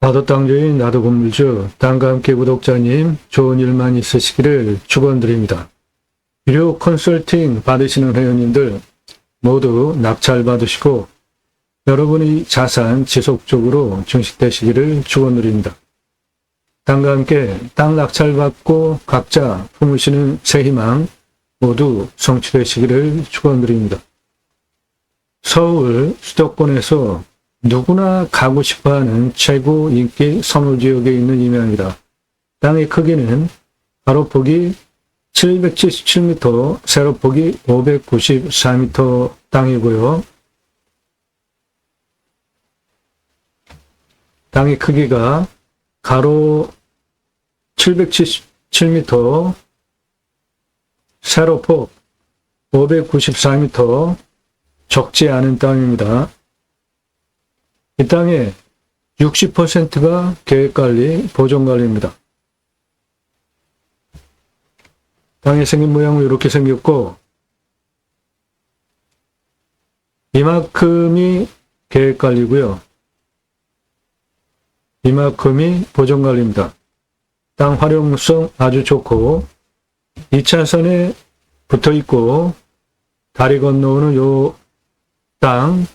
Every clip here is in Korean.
나도 땅주인 나도 건물주 땅과 함께 구독자님 좋은 일만 있으시기를 축원드립니다. 유료 컨설팅 받으시는 회원님들 모두 낙찰 받으시고 여러분의 자산 지속적으로 증식되시기를 축원드립니다. 땅과 함께 땅 낙찰 받고 각자 품으시는 새 희망 모두 성취되시기를 축원드립니다. 서울 수도권에서 누구나 가고 싶어하는 최고 인기 선호지역에 있는 임야입니다. 땅의 크기는 가로폭이 777m, 세로폭이 594m 땅이고요. 땅의 크기가 가로 777m, 세로폭 594m, 적지 않은 땅입니다. 이 땅의 60%가 계획관리, 보존관리입니다. 땅의 생긴 모양은 이렇게 생겼고 이만큼이 계획관리고요. 이만큼이 보존관리입니다. 땅 활용성 아주 좋고 2차선에 붙어있고 다리 건너오는 요 땅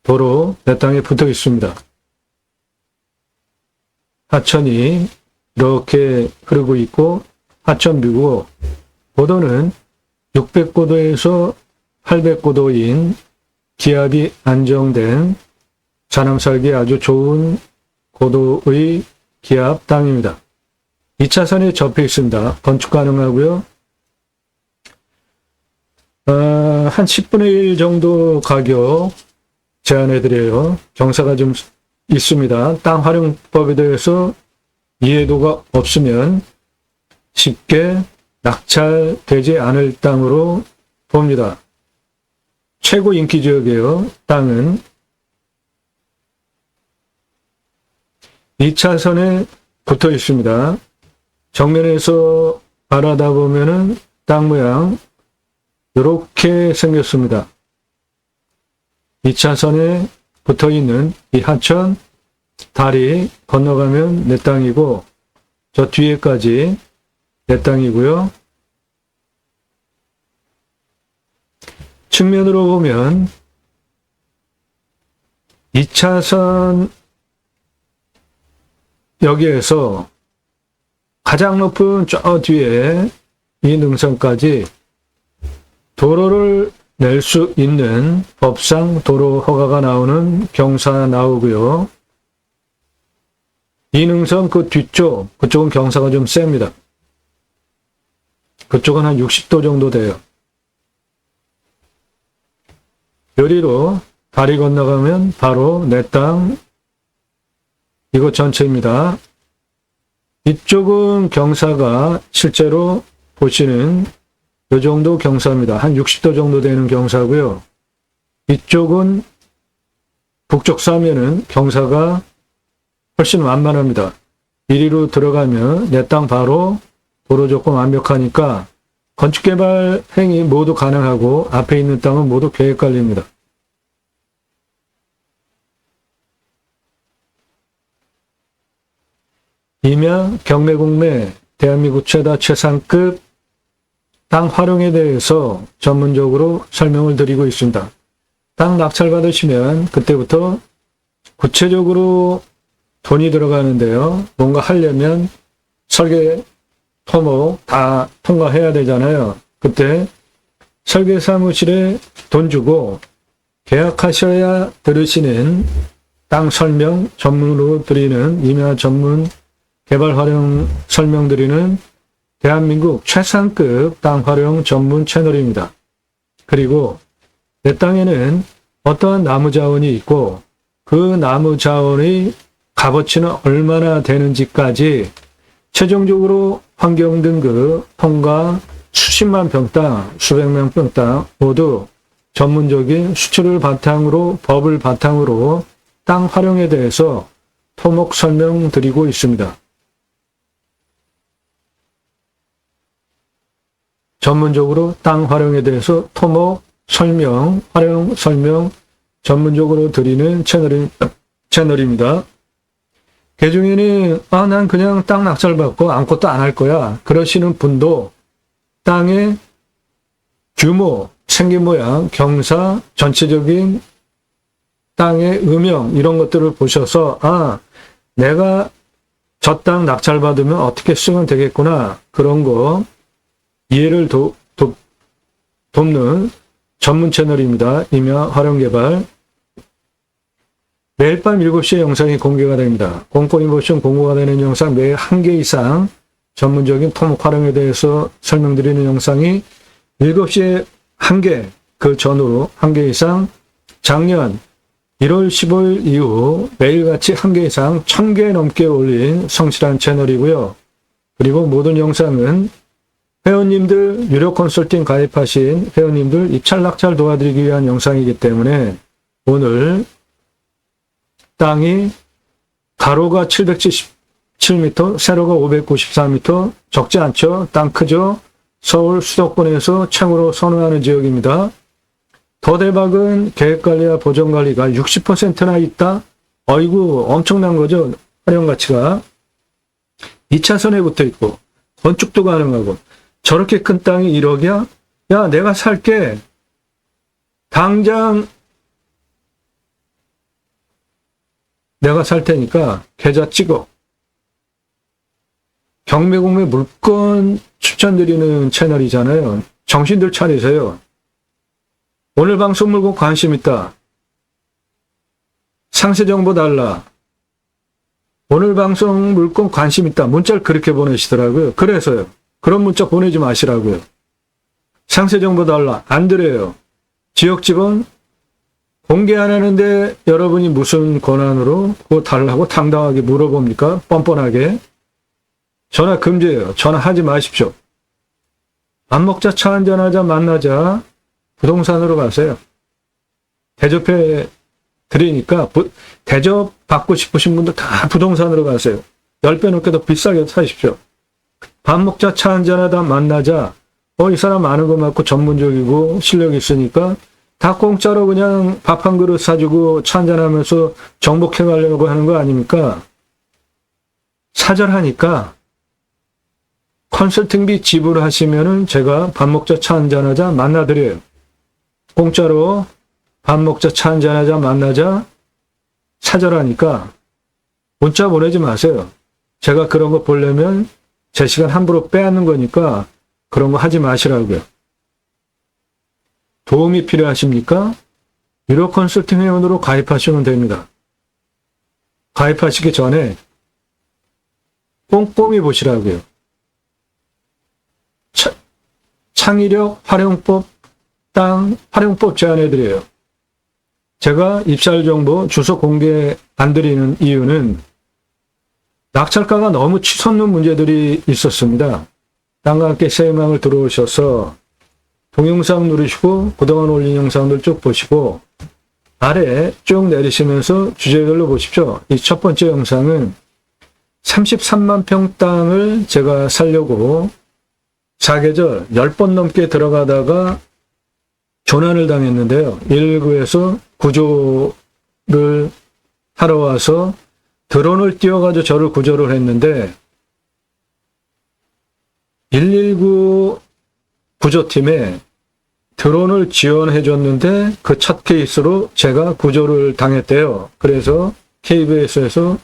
도로 내 땅에 붙어 있습니다. 하천이 이렇게 흐르고 있고 하천뷰고 고도는 600고도에서 800고도인 기압이 안정된 사람 살기 아주 좋은 고도의 기압 땅입니다. 2차선에 접해 있습니다. 건축 가능하고요. 한 10분의 1 정도 가격 제안해드려요. 경사가 좀 있습니다. 땅 활용법에 대해서 이해도가 없으면 쉽게 낙찰되지 않을 땅으로 봅니다. 최고 인기 지역이에요. 땅은 2차선에 붙어 있습니다. 정면에서 바라다 보면은 땅 모양 이렇게 생겼습니다. 2차선에 붙어 있는 이 하천 다리 건너가면 내 땅이고 저 뒤에까지 내 땅이고요. 측면으로 보면 2차선 여기에서 가장 높은 저 뒤에 이 능선까지 도로를 낼 수 있는 법상 도로 허가가 나오는 경사 나오고요. 이 능선 그 뒤쪽, 그쪽은 경사가 좀 셉니다. 그쪽은 한 60도 정도 돼요. 요리로 다리 건너가면 바로 내 땅, 이곳 전체입니다. 이쪽은 경사가 실제로 보시는 이 정도 경사입니다. 한 60도 정도 되는 경사고요. 이쪽은 북쪽 사면은 경사가 훨씬 완만합니다. 이리로 들어가면 내 땅 바로 도로 조건 완벽하니까 건축개발 행위 모두 가능하고 앞에 있는 땅은 모두 계획관리입니다. 임야 경매 국내 대한민국 최다 최상급 땅 활용에 대해서 전문적으로 설명을 드리고 있습니다. 땅 낙찰 받으시면 그때부터 구체적으로 돈이 들어가는데요. 뭔가 하려면 설계, 토목 다 통과해야 되잖아요. 그때 설계사무실에 돈 주고 계약하셔야 들으시는 땅 설명 전문으로 드리는 임야 전문 개발 활용 설명드리는 대한민국 최상급 땅 활용 전문 채널입니다. 그리고 내 땅에는 어떠한 나무 자원이 있고 그 나무 자원의 값어치는 얼마나 되는지까지 최종적으로 환경 등급 통과 수십만 평 땅, 수백만 평 땅 모두 전문적인 수치를 바탕으로 법을 바탕으로 땅 활용에 대해서 토목 설명드리고 있습니다. 전문적으로 땅 활용에 대해서 토목 설명, 활용 설명 전문적으로 드리는 채널입니다. 그중에는 난 그냥 땅 낙찰받고 아무것도 안 할 거야 그러시는 분도 땅의 규모, 생긴 모양, 경사, 전체적인 땅의 음영 이런 것들을 보셔서 내가 저 땅 낙찰받으면 어떻게 쓰면 되겠구나 그런 거 이해를 돕는 전문 채널입니다. 임야 활용개발. 매일 밤 7시에 영상이 공개가 됩니다. 공포인포션 공고가 되는 영상 매일 1개 이상 전문적인 토목 활용에 대해서 설명드리는 영상이 7시에 1개, 그 전후로 1개 이상 작년 1월 15일 이후 매일같이 1개 이상 1000개 넘게 올린 성실한 채널이고요. 그리고 모든 영상은 회원님들, 유료 컨설팅 가입하신 회원님들 입찰 낙찰 도와드리기 위한 영상이기 때문에 오늘 땅이 가로가 777m, 세로가 594m, 적지 않죠? 땅 크죠? 서울 수도권에서 최고로 선호하는 지역입니다. 더 대박은 계획관리와 보전관리가 60%나 있다? 어이구 엄청난 거죠? 활용가치가. 2차선에 붙어 있고 건축도 가능하고 저렇게 큰 땅이 1억이야? 야 내가 살게. 당장 내가 살 테니까 계좌 찍어. 경매공매 물건 추천드리는 채널이잖아요. 정신들 차리세요. 오늘 방송 물건 관심 있다. 상세 정보 달라. 오늘 방송 물건 관심 있다. 문자를 그렇게 보내시더라고요. 그래서요. 그런 문자 보내지 마시라고요. 상세 정보 달라. 안 드려요. 지역 지번 공개 안 하는데 여러분이 무슨 권한으로 그거 달라고 당당하게 물어봅니까? 뻔뻔하게. 전화 금지예요. 전화하지 마십시오. 밥 먹자, 차 한잔하자, 만나자. 부동산으로 가세요. 대접해 드리니까 대접 받고 싶으신 분들 다 부동산으로 가세요. 10배 넘게 더 비싸게 사십시오. 밥 먹자, 차 한잔하다, 만나자. 이 사람 아는 거 맞고 전문적이고 실력이 있으니까 다 공짜로 그냥 밥 한 그릇 사주고 차 한잔하면서 정복해 가려고 하는 거 아닙니까? 사절하니까 컨설팅비 지불하시면은 제가 밥 먹자, 차 한잔하자, 만나드려요. 공짜로 밥 먹자, 차 한잔하자, 만나자, 사절하니까 문자 보내지 마세요. 제가 그런 거 보려면 제 시간 함부로 빼앗는 거니까 그런 거 하지 마시라고요. 도움이 필요하십니까? 유료 컨설팅 회원으로 가입하시면 됩니다. 가입하시기 전에 꼼꼼히 보시라고요. 창의력 활용법 땅 활용법 제안해드려요. 제가 입찰 정보 주소 공개 안 드리는 이유는 낙찰가가 너무 치솟는 문제들이 있었습니다. 땅과 함께 새해망을 들어오셔서 동영상 누르시고 그동안 올린 영상들 쭉 보시고 아래 쭉 내리시면서 주제별로 보십시오. 이 첫 번째 영상은 33만 평 땅을 제가 살려고 사계절 10번 넘게 들어가다가 조난을 당했는데요. 119에서 구조를 하러 와서 드론을 띄워가지고 저를 구조를 했는데 119 구조팀에 드론을 지원해 줬는데 그 첫 케이스로 제가 구조를 당했대요. 그래서 KBS에서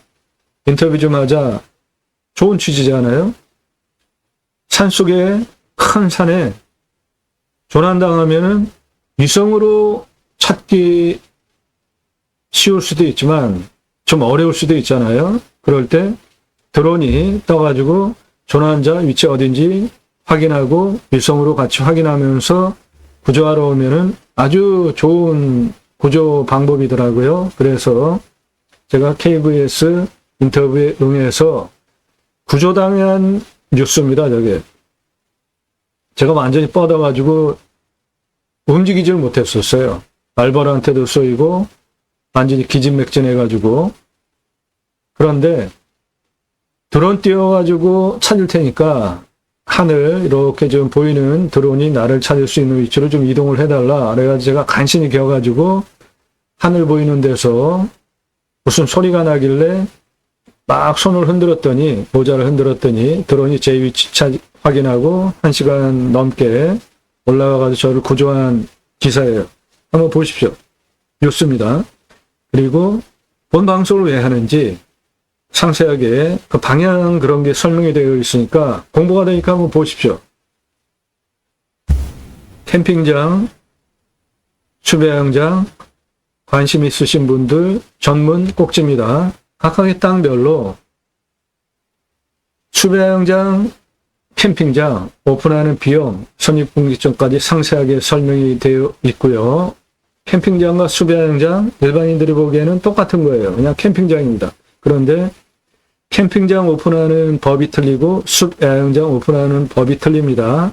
인터뷰 좀 하자. 좋은 취지잖아요. 산속에 큰 산에 조난당하면은 위성으로 찾기 쉬울 수도 있지만 좀 어려울 수도 있잖아요. 그럴 때 드론이 떠가지고 조난자 위치 어딘지 확인하고 위성으로 같이 확인하면서 구조하러 오면은 아주 좋은 구조 방법이더라고요. 그래서 제가 KBS 인터뷰에 응해서 구조당한 뉴스입니다. 저게. 제가 완전히 뻗어가지고 움직이질 못했었어요. 알바르한테도 쏘이고 완전히 기진맥진해가지고. 그런데 드론 띄워가지고 찾을 테니까 하늘 이렇게 좀 보이는 드론이 나를 찾을 수 있는 위치로 좀 이동을 해달라. 그래가지고 제가 간신히 겨가지고 하늘 보이는 데서 무슨 소리가 나길래 막 손을 흔들었더니, 모자를 흔들었더니 드론이 제 위치 확인하고 1시간 넘게 올라가서 저를 구조한 기사예요. 한번 보십시오. 뉴스입니다. 그리고 본 방송을 왜 하는지 상세하게 그 방향 그런 게 설명이 되어 있으니까 공부가 되니까 한번 보십시오. 캠핑장, 수배양장, 관심 있으신 분들 전문 꼭지입니다. 각각의 땅별로 수배양장, 캠핑장 오픈하는 비용, 손익분기점까지 상세하게 설명이 되어 있고요. 캠핑장과 수배양장 일반인들이 보기에는 똑같은 거예요. 그냥 캠핑장입니다. 그런데 캠핑장 오픈하는 법이 틀리고 수배양장 오픈하는 법이 틀립니다.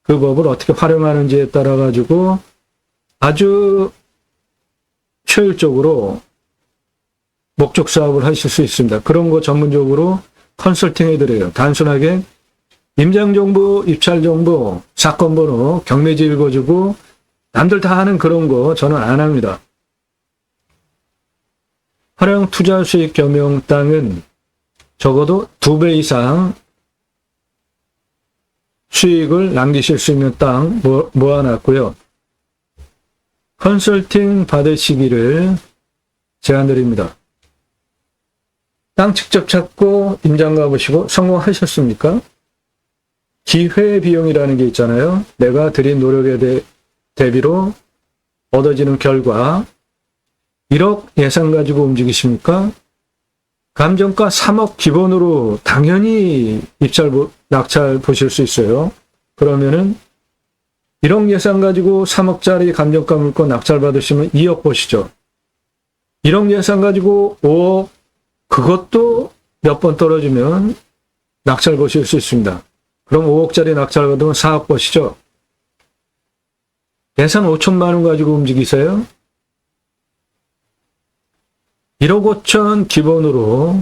그 법을 어떻게 활용하는지에 따라 가지고 아주 효율적으로 목적 사업을 하실 수 있습니다. 그런 거 전문적으로 컨설팅 해드려요. 단순하게 임장정보, 입찰정보, 사건번호, 경매지 읽어주고 남들 다 하는 그런 거 저는 안 합니다. 활용 투자 수익 겸용 땅은 적어도 2배 이상 수익을 남기실 수 있는 땅 모아놨고요. 컨설팅 받으시기를 제안드립니다. 땅 직접 찾고 임장 가보시고 성공하셨습니까? 기회비용이라는 게 있잖아요. 내가 들인 노력에 대비로 얻어지는 결과 1억 예산 가지고 움직이십니까? 감정가 3억 기본으로 당연히 낙찰 보실 수 있어요. 그러면은 1억 예산 가지고 3억짜리 감정가 물건 낙찰 받으시면 2억 보시죠. 1억 예산 가지고 5억, 그것도 몇 번 떨어지면 낙찰 보실 수 있습니다. 그럼 5억짜리 낙찰 받으면 4억 보시죠. 예산 5천만 원 가지고 움직이세요. 1억 5천 기본으로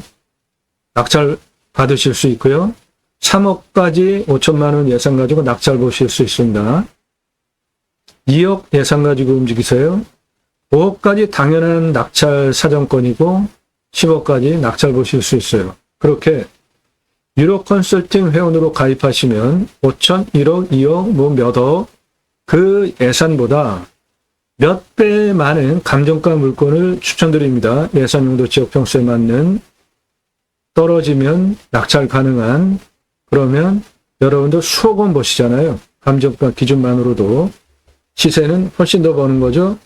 낙찰 받으실 수 있고요. 3억까지 5천만 원 예산 가지고 낙찰 보실 수 있습니다. 2억 예산 가지고 움직이세요. 5억까지 당연한 낙찰 사정권이고 10억까지 낙찰 보실 수 있어요. 그렇게 유로 컨설팅 회원으로 가입하시면 5천, 1억, 2억, 뭐 몇억 그 예산보다 몇 배 많은 감정가 물건을 추천드립니다. 예산용도 지역평수에 맞는 떨어지면 낙찰 가능한, 그러면 여러분들 수억 원 버시잖아요. 감정가 기준만으로도 시세는 훨씬 더 버는 거죠.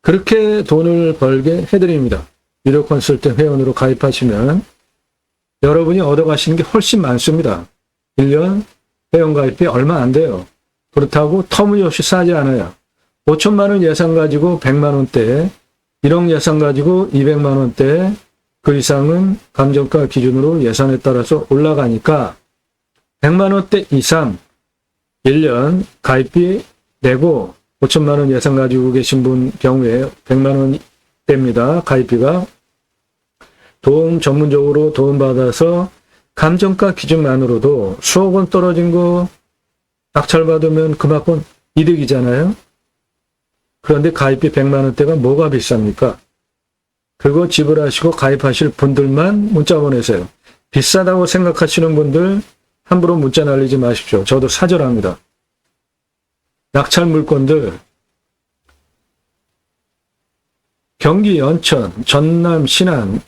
그렇게 돈을 벌게 해드립니다. 유료 컨설팅 회원으로 가입하시면 여러분이 얻어가시는 게 훨씬 많습니다. 1년 회원 가입비 얼마 안 돼요. 그렇다고 터무니없이 싸지 않아요. 5천만 원 예산 가지고 100만 원대, 1억 예산 가지고 200만 원대, 그 이상은 감정가 기준으로 예산에 따라서 올라가니까 100만 원대 이상 1년 가입비 내고 5천만 원 예산 가지고 계신 분 경우에 100만 원대입니다. 가입비가. 도움 전문적으로 도움받아서 감정가 기준만으로도 수억 원 떨어진 거 낙찰받으면 그만큼 이득이잖아요. 그런데 가입비 100만 원대가 뭐가 비쌉니까? 그거 지불하시고 가입하실 분들만 문자 보내세요. 비싸다고 생각하시는 분들 함부로 문자 날리지 마십시오. 저도 사절합니다. 낙찰 물건들 경기 연천, 전남 신안,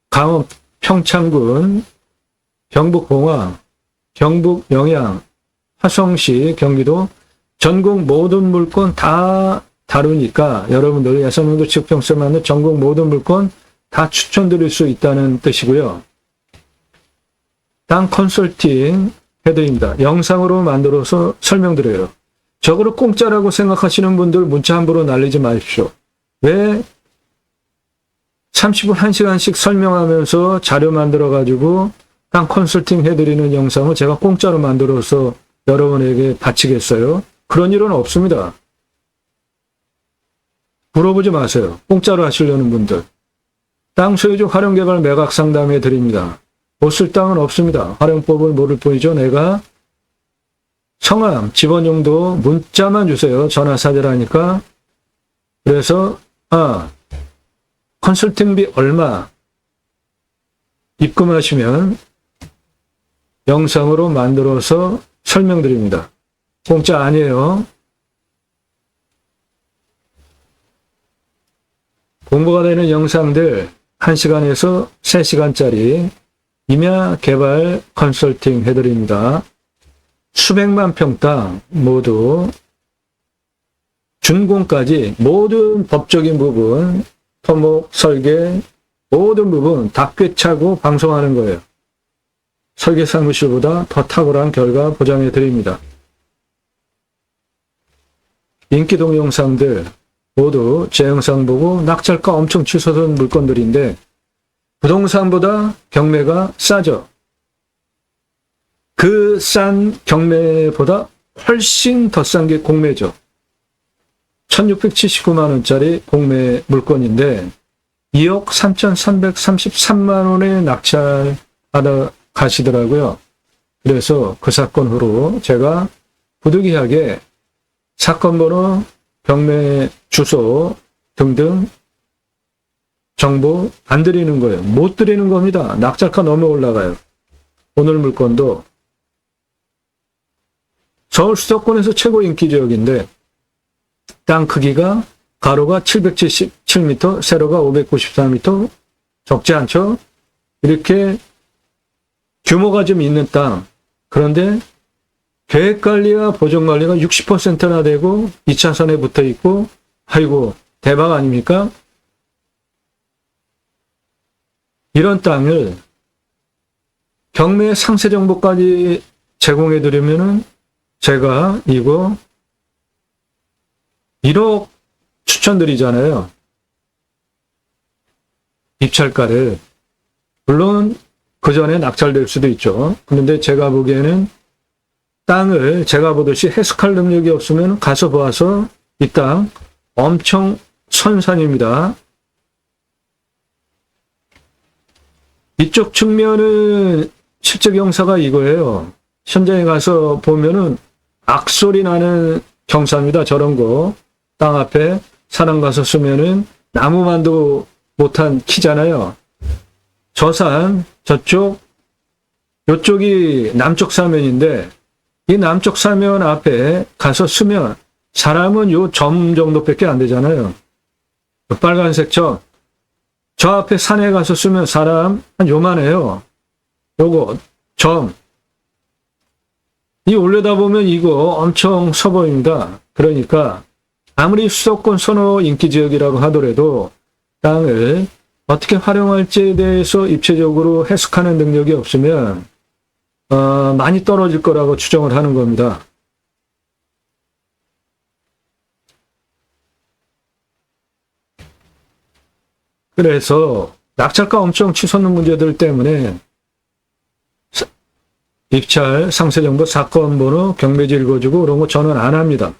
강원 평창군, 경북 봉화, 경북 영양, 화성시, 경기도 전국 모든 물건 다 다루니까 여러분들 예산용도 지역평수에 맞는 전국 모든 물건 다 추천드릴 수 있다는 뜻이고요. 땅 컨설팅 해드립니다. 영상으로 만들어서 설명드려요. 저거를 공짜라고 생각하시는 분들 문자 함부로 날리지 마십시오. 왜 30분 1시간씩 설명하면서 자료 만들어가지고 땅 컨설팅 해드리는 영상을 제가 공짜로 만들어서 여러분에게 바치겠어요? 그런 일은 없습니다. 물어보지 마세요. 공짜로 하시려는 분들. 땅 소유주 활용개발 매각 상담해 드립니다. 못 쓸 땅은 없습니다. 활용법을 모를 뿐이죠. 내가 성함, 집원용도 문자만 주세요. 전화 사절하니까. 그래서 컨설팅비 얼마? 입금하시면 영상으로 만들어서 설명드립니다. 공짜 아니에요. 공부가 되는 영상들 1시간에서 3시간짜리 임야 개발 컨설팅 해드립니다. 수백만 평 땅 모두 준공까지 모든 법적인 부분, 토목, 설계, 모든 부분 다 꿰차고 방송하는 거예요. 설계 사무실보다 더 탁월한 결과 보장해 드립니다. 인기 동영상들 모두 제 영상 보고 낙찰가 엄청 치솟은 물건들인데 부동산보다 경매가 싸죠. 그 싼 경매보다 훨씬 더 싼 게 공매죠. 1679만 원짜리 공매 물건인데 2억 3,333만 원에 낙찰하다 가시더라고요. 그래서 그 사건 후로 제가 부득이하게 사건 번호, 경매 주소 등등 정보 안 드리는 거예요. 못 드리는 겁니다. 낙찰가 너무 올라가요. 오늘 물건도 서울 수도권에서 최고 인기 지역인데 땅 크기가 가로가 777m, 세로가 594m, 적지 않죠? 이렇게 규모가 좀 있는 땅. 그런데 계획관리와 보존관리가 60%나 되고 2차선에 붙어 있고, 아이고 대박 아닙니까? 이런 땅을 경매 상세 정보까지 제공해 드리면은 제가 이거 1억 추천드리잖아요. 입찰가를. 물론 그 전에 낙찰될 수도 있죠. 그런데 제가 보기에는 땅을 제가 보듯이 해석할 능력이 없으면 가서 보아서 이 땅 엄청 선산입니다. 이쪽 측면은 실제 경사가 이거예요. 현장에 가서 보면은 악소리 나는 경사입니다. 저런 거. 땅 앞에 사람 가서 쓰면은 나무만도 못한 키잖아요. 저 산, 저쪽, 요쪽이 남쪽 사면인데 이 남쪽 사면 앞에 가서 쓰면 사람은 요 점 정도밖에 안 되잖아요. 빨간색 점. 저 앞에 산에 가서 쓰면 사람 한 요만해요. 요거 점. 이 올려다보면 이거 엄청 서 보입니다. 그러니까 아무리 수도권 선호 인기 지역이라고 하더라도 땅을 어떻게 활용할지에 대해서 입체적으로 해석하는 능력이 없으면 많이 떨어질 거라고 추정을 하는 겁니다. 그래서 낙찰가 엄청 치솟는 문제들 때문에 입찰, 상세정보, 사건 번호, 경매지 읽어주고 그런 거 저는 안 합니다.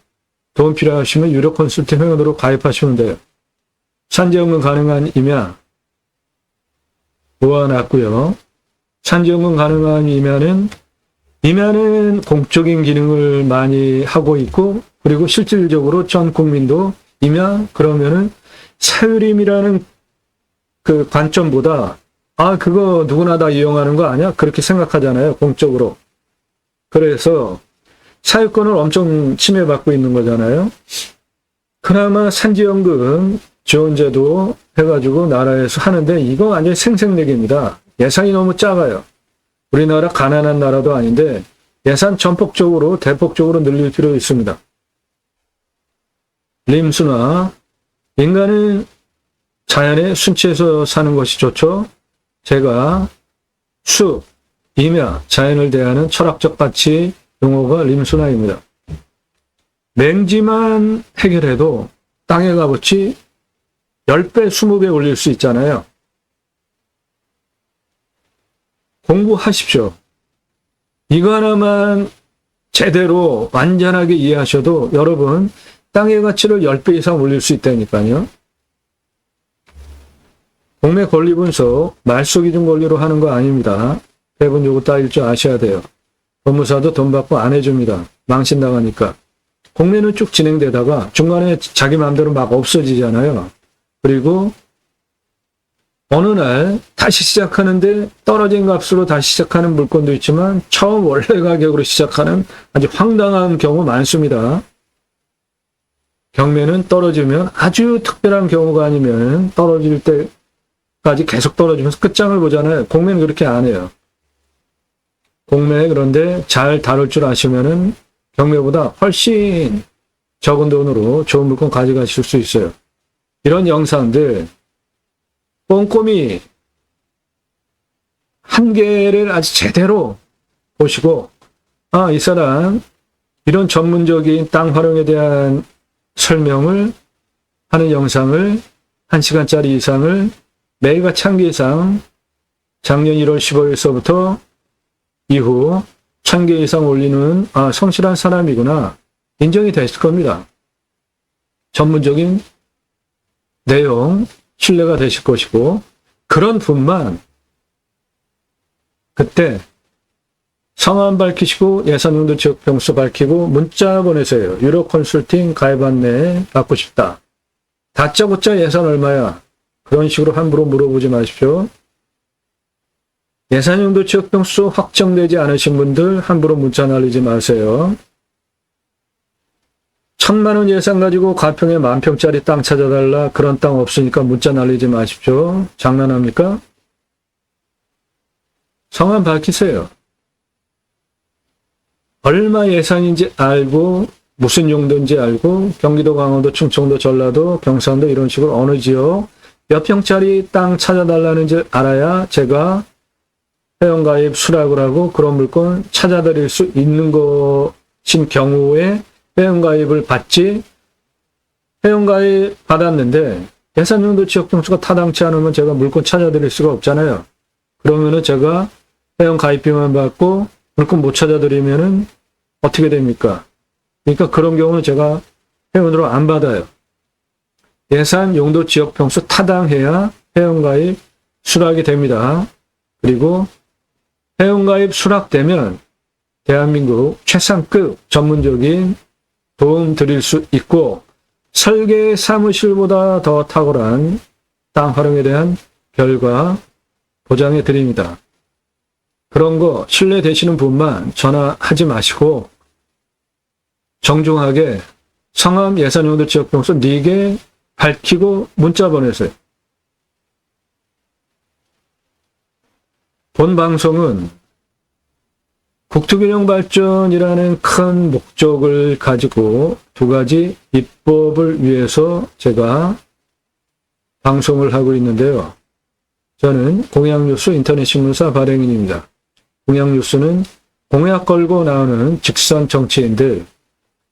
도움 필요하시면 유료 컨설팅 회원으로 가입하시면 돼요. 산지연금 가능한 임야 모아놨고요. 산지연금 가능한 임야는 공적인 기능을 많이 하고 있고, 그리고 실질적으로 전 국민도 임야 그러면은 사유림이라는 그 관점보다 그거 누구나 다 이용하는 거 아니야? 그렇게 생각하잖아요, 공적으로. 그래서 사유권을 엄청 침해받고 있는 거잖아요. 그나마 산지연금 지원제도 해가지고 나라에서 하는데 이거 완전히 생색내기입니다. 예산이 너무 작아요. 우리나라 가난한 나라도 아닌데 예산 전폭적으로 대폭적으로 늘릴 필요 있습니다. 림수나 인간은 자연의 순치에서 사는 것이 좋죠. 제가 숲, 임야, 자연을 대하는 철학적 가치 용어가 림수나입니다. 맹지만 해결해도 땅의 값어치 10배, 20배 올릴 수 있잖아요. 공부하십시오. 이거 하나만 제대로 완전하게 이해하셔도 여러분 땅의 가치를 10배 이상 올릴 수 있다니까요. 공매 권리 분석, 말소 기준 권리로 하는 거 아닙니다. 배분 요구 따일 줄 아셔야 돼요. 법무사도 돈 받고 안 해줍니다. 망신당하니까. 공매는 쭉 진행되다가 중간에 자기 마음대로 막 없어지잖아요. 그리고 어느 날 다시 시작하는데 떨어진 값으로 다시 시작하는 물건도 있지만 처음 원래 가격으로 시작하는 아주 황당한 경우 많습니다. 경매는 떨어지면 아주 특별한 경우가 아니면 떨어질 때까지 계속 떨어지면서 끝장을 보잖아요. 공매는 그렇게 안 해요. 공매 그런데 잘 다룰 줄 아시면은 경매보다 훨씬 적은 돈으로 좋은 물건 가져가실 수 있어요. 이런 영상들 꼼꼼히 한 개를 아주 제대로 보시고 이 사람 이런 전문적인 땅 활용에 대한 설명을 하는 영상을 1시간짜리 이상을 매일같이 한 개 이상 작년 1월 15일서부터 이후 1000개 이상 올리는 성실한 사람이구나 인정이 됐을 겁니다. 전문적인 내용 신뢰가 되실 것이고 그런 분만 그때 성함 밝히시고 예산용도 지역 평수 밝히고 문자 보내세요. 유료 컨설팅 가입 안내 받고 싶다. 다짜고짜 예산 얼마야? 그런 식으로 함부로 물어보지 마십시오. 예산용도 지역 평수 확정되지 않으신 분들 함부로 문자 날리지 마세요. 1000만 원 예산 가지고 가평에 10,000평짜리 땅 찾아달라. 그런 땅 없으니까 문자 날리지 마십시오. 장난합니까? 성함 밝히세요. 얼마 예산인지 알고 무슨 용도인지 알고 경기도, 강원도, 충청도, 전라도, 경상도 이런 식으로 어느 지역 몇 평짜리 땅 찾아달라는지 알아야 제가 회원가입 수락을 하고 그런 물건 찾아드릴 수 있는 것인 경우에 회원가입을 받지. 회원가입 받았는데 예산용도 지역평수가 타당치 않으면 제가 물건 찾아드릴 수가 없잖아요. 그러면은 제가 회원가입비만 받고 물건 못 찾아드리면은 어떻게 됩니까? 그러니까 그런 경우는 제가 회원으로 안 받아요. 예산용도 지역평수 타당해야 회원가입 수락이 됩니다. 그리고 회원가입 수락되면 대한민국 최상급 전문적인 도움 드릴 수 있고 설계 사무실보다 더 탁월한 땅 활용에 대한 결과 보장해 드립니다. 그런 거 신뢰되시는 분만 전화하지 마시고 정중하게 성함 예산용도 지역평수 4개 밝히고 문자 보내세요. 본 방송은 국토균형 발전이라는 큰 목적을 가지고 2가지 입법을 위해서 제가 방송을 하고 있는데요. 저는 공약뉴스 인터넷신문사 발행인입니다. 공약뉴스는 공약 걸고 나오는 직선 정치인들,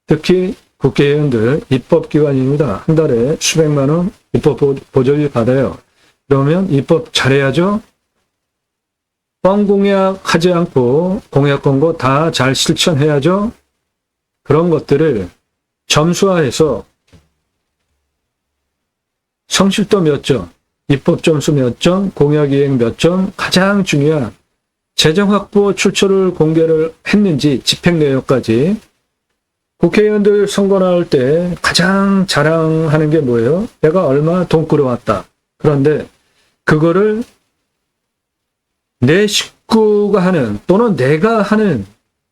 특히 국회의원들 입법기관입니다. 한 달에 수백만 원 입법 보조비 받아요. 그러면 입법 잘해야죠. 뻥 공약하지 않고 공약 건 거 다 잘 실천해야죠. 그런 것들을 점수화해서 성실도 몇 점, 입법 점수 몇 점, 공약 이행 몇 점, 가장 중요한 재정 확보 출처를 공개를 했는지 집행 내역까지. 국회의원들 선거 나올 때 가장 자랑하는 게 뭐예요? 내가 얼마 돈 끌어왔다. 그런데 그거를 내 식구가 하는 또는 내가 하는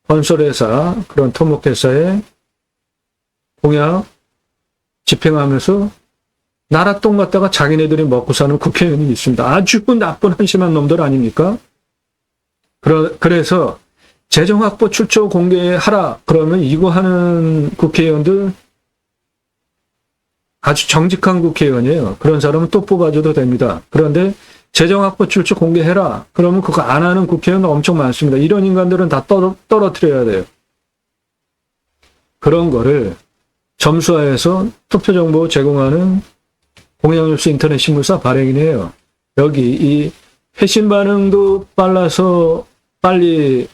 건설회사, 그런 토목회사에 공약 집행하면서 나라 똥 갖다가 자기네들이 먹고 사는 국회의원이 있습니다. 아주 나쁜 한심한 놈들 아닙니까? 그래서 재정 확보 출처 공개하라. 그러면 이거 하는 국회의원들 아주 정직한 국회의원이에요. 그런 사람은 또 뽑아줘도 됩니다. 그런데 재정 확보 출처 공개해라. 그러면 그거 안 하는 국회의원 엄청 많습니다. 이런 인간들은 다 떨어뜨려야 돼요. 그런 거를 점수화해서 투표 정보 제공하는 공약뉴스 인터넷 신문사 발행이네요. 여기 이 회신 반응도 빨라서 빨리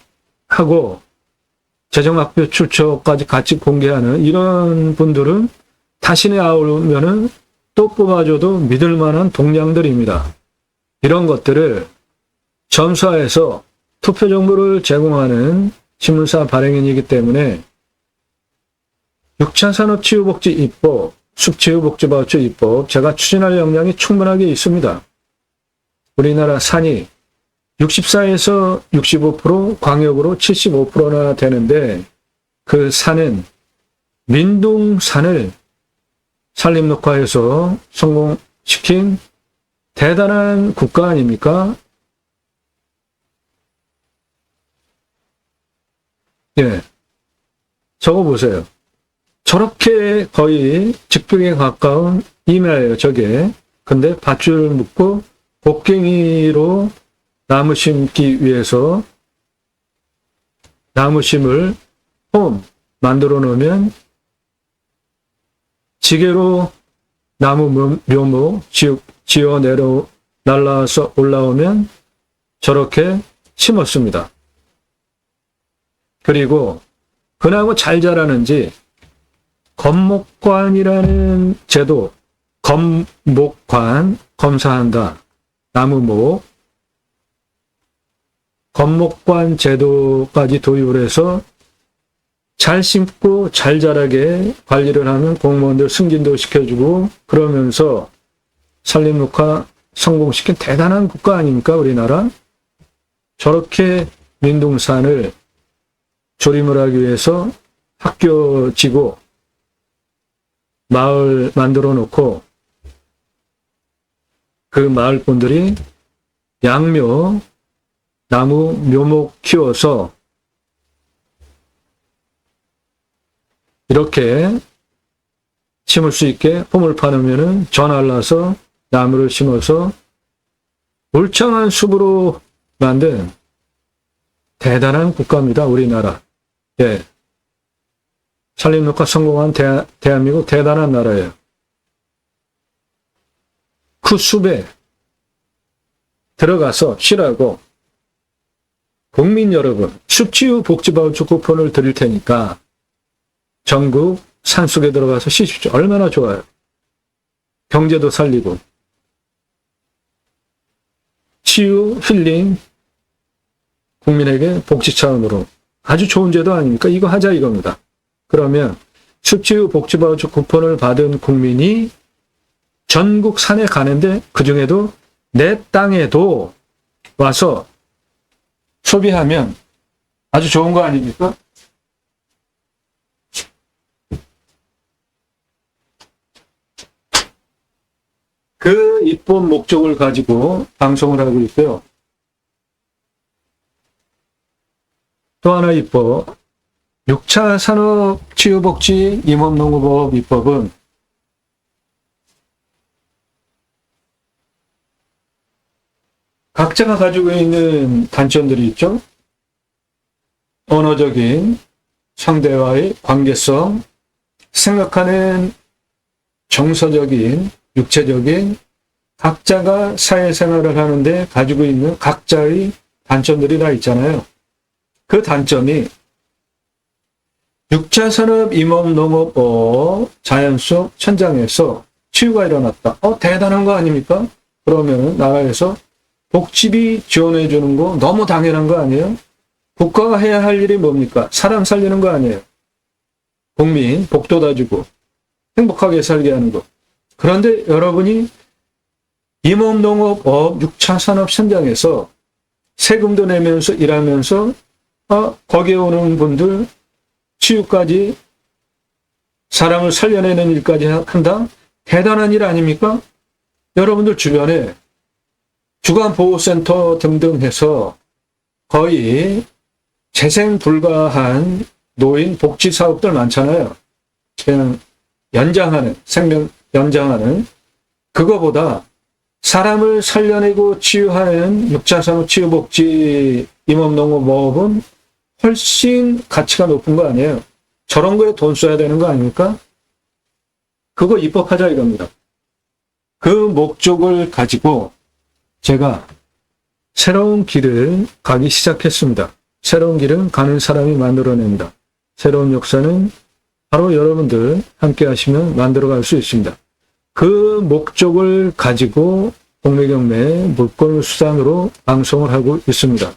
하고 재정 확보 출처까지 같이 공개하는 이런 분들은 다시내 아우면은 또 뽑아줘도 믿을 만한 동량들입니다. 이런 것들을 점수화해서 투표 정보를 제공하는 신문사 발행인이기 때문에 6차 산업치유복지 입법, 숙치유복지바우처 입법 제가 추진할 역량이 충분하게 있습니다. 우리나라 산이 64에서 65%, 광역으로 75%나 되는데 그 산은 민둥산을 산림녹화해서 성공시킨 대단한 국가 아닙니까? 예. 저거 보세요. 저렇게 거의 직벽에 가까운 임야예요, 저게. 근데 밧줄 묶고 곡괭이로 나무 심기 위해서 나무 심을 홈 만들어 놓으면 지게로 나무 묘목 지어 내려 날라와서 올라오면 저렇게 심었습니다. 그리고 그 나무 잘 자라는지 검목관이라는 제도, 검목관, 검사한다, 나무목, 검목관 제도까지 도입을 해서 잘 심고 잘 자라게 관리를 하는 공무원들 승진도 시켜주고 그러면서 산림녹화 성공시킨 대단한 국가 아닙니까, 우리나라? 저렇게 민둥산을 조림을 하기 위해서 학교 지고 마을 만들어 놓고 그 마을 분들이 양묘, 나무 묘목 키워서 이렇게 심을 수 있게 홈을 파놓으면은 저 날라서 나무를 심어서 울창한 숲으로 만든 대단한 국가입니다, 우리나라. 예. 산림녹화 성공한 대한민국 대단한 나라예요. 그 숲에 들어가서 쉬라고 국민 여러분, 숲치유 복지바우처 쿠폰을 드릴 테니까 전국 산속에 들어가서 쉬십시오. 얼마나 좋아요. 경제도 살리고 치유, 힐링, 국민에게 복지 차원으로 아주 좋은 제도 아닙니까? 이거 하자 이겁니다. 그러면 숲치유 복지바우처 쿠폰을 받은 국민이 전국 산에 가는데 그중에도 내 땅에도 와서 소비하면 아주 좋은 거 아닙니까? 그 이쁜 목적을 가지고 방송을 하고 있고요. 또 하나 이뻐 6차 산업치유복지 임업농업법 입법은 각자가 가지고 있는 단점들이 있죠. 언어적인 상대와의 관계성, 생각하는 정서적인, 육체적인 각자가 사회생활을 하는데 가지고 있는 각자의 단점들이 다 있잖아요. 그 단점이 6차 산업 임업농업법 자연 속 현장에서 치유가 일어났다. 대단한 거 아닙니까? 그러면 나라에서 복지비 지원해 주는 거 너무 당연한 거 아니에요? 국가가 해야 할 일이 뭡니까? 사람 살리는 거 아니에요? 국민 복도 다주고 행복하게 살게 하는 거. 그런데 여러분이 임업농업법 6차 산업 현장에서 세금도 내면서 일하면서 거기에 오는 분들 치유까지 사람을 살려내는 일까지 한다? 대단한 일 아닙니까? 여러분들 주변에 주간보호센터 등등 해서 거의 재생 불가한 노인 복지 사업들 많잖아요. 그냥 연장하는, 생명 연장하는, 그거보다 사람을 살려내고 치유하는 6차 산업 치유복지 임업농업법은 훨씬 가치가 높은 거 아니에요? 저런 거에 돈 써야 되는 거 아닙니까? 그거 입법하자 이겁니다. 그 목적을 가지고 제가 새로운 길을 가기 시작했습니다. 새로운 길은 가는 사람이 만들어냅니다. 새로운 역사는 바로 여러분들 함께 하시면 만들어갈 수 있습니다. 그 목적을 가지고 공매경매 물건수산으로 방송을 하고 있습니다.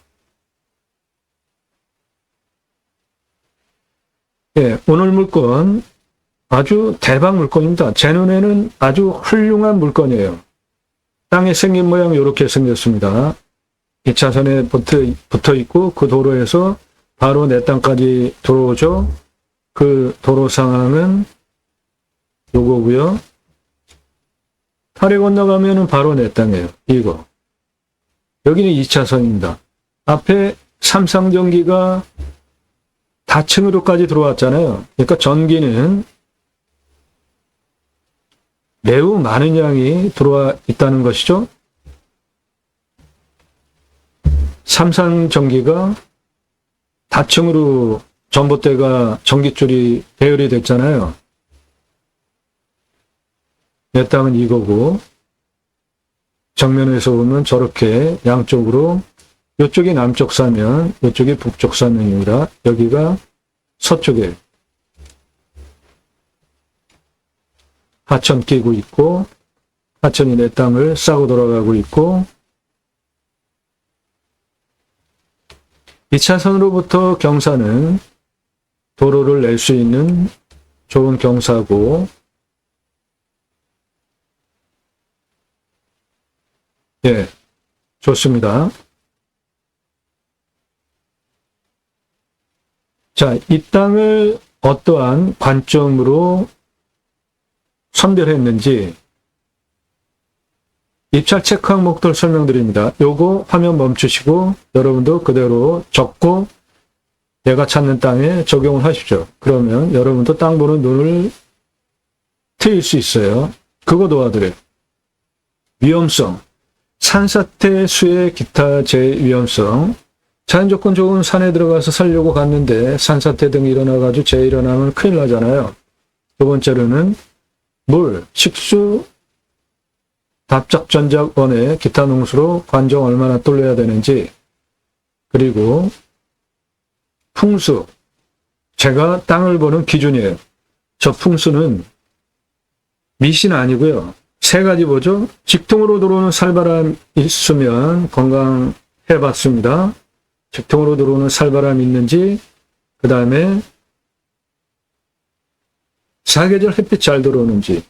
예, 오늘 물건 아주 대박 물건입니다. 제 눈에는 아주 훌륭한 물건이에요. 땅의 생긴 모양 이렇게 생겼습니다. 2차선에 붙어 있고 그 도로에서 바로 내 땅까지 들어오죠. 그 도로 상황은 요거고요. 다리 건너가면은 바로 내 땅이에요. 이거. 여기는 2차선입니다. 앞에 삼상전기가 다층으로까지 들어왔잖아요. 그러니까 전기는 매우 많은 양이 들어와 있다는 것이죠. 삼상전기가 다층으로 전봇대가 전기줄이 배열이 됐잖아요. 내 땅은 이거고 정면에서 보면 저렇게 양쪽으로 이쪽이 남쪽 사면 이쪽이 북쪽 사면입니다. 여기가 서쪽에 하천 끼고 있고 하천이 내 땅을 싸고 돌아가고 있고 2차선으로부터 경사는 도로를 낼 수 있는 좋은 경사고 예, 좋습니다. 자, 이 땅을 어떠한 관점으로 선별했는지 입찰 체크 항목들 설명드립니다. 요거 화면 멈추시고 여러분도 그대로 적고 내가 찾는 땅에 적용을 하십시오. 그러면 여러분도 땅 보는 눈을 트일 수 있어요. 그거 도와드려요. 위험성, 산사태, 수해, 기타 재위험성. 자연조건 좋은 산에 들어가서 살려고 갔는데 산사태 등이 일어나가지고 재해 일어나면 큰일 나잖아요. 두 번째로는 물, 식수, 답작전작원에 기타 농수로 관정 얼마나 뚫려야 되는지 그리고 풍수, 제가 땅을 보는 기준이에요. 저 풍수는 미신 아니고요. 세 가지 보죠. 직통으로 들어오는 살바람 있으면 건강해봤습니다. 직통으로 들어오는 살바람이 있는지 그 다음에 사계절 햇빛 잘 들어오는지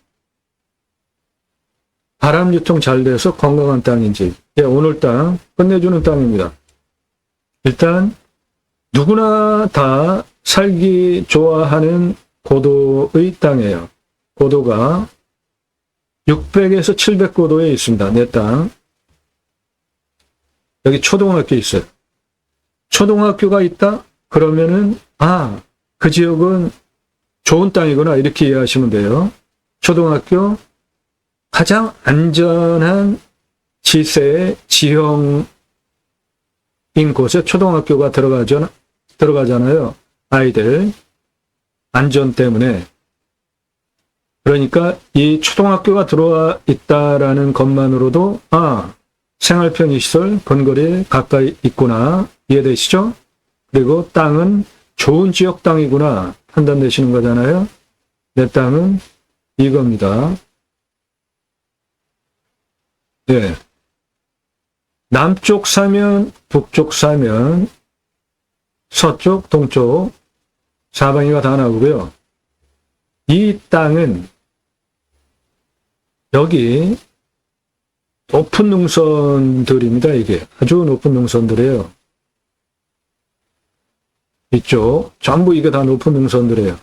바람 유통 잘 돼서 건강한 땅인지 예, 오늘 땅 끝내주는 땅입니다. 일단 누구나 다 살기 좋아하는 고도의 땅이에요. 고도가 600에서 700고도에 있습니다. 내 땅. 여기 초등학교 있어요. 초등학교가 있다? 그러면은 그 지역은 좋은 땅이구나 이렇게 이해하시면 돼요. 초등학교 가장 안전한 지세의 지형인 곳에 초등학교가 들어가잖아요. 아이들 안전 때문에. 그러니까 이 초등학교가 들어와 있다라는 것만으로도 생활 편의시설 근거리에 가까이 있구나 이해되시죠? 그리고 땅은 좋은 지역 땅이구나 판단되시는 거잖아요. 내 땅은 이겁니다. 네. 남쪽 사면, 북쪽 사면, 서쪽, 동쪽 사방이가 다 나오고요. 이 땅은 여기 높은 능선들입니다. 이게 아주 높은 능선들이에요. 이쪽 전부 이게 다 높은 능선들이에요.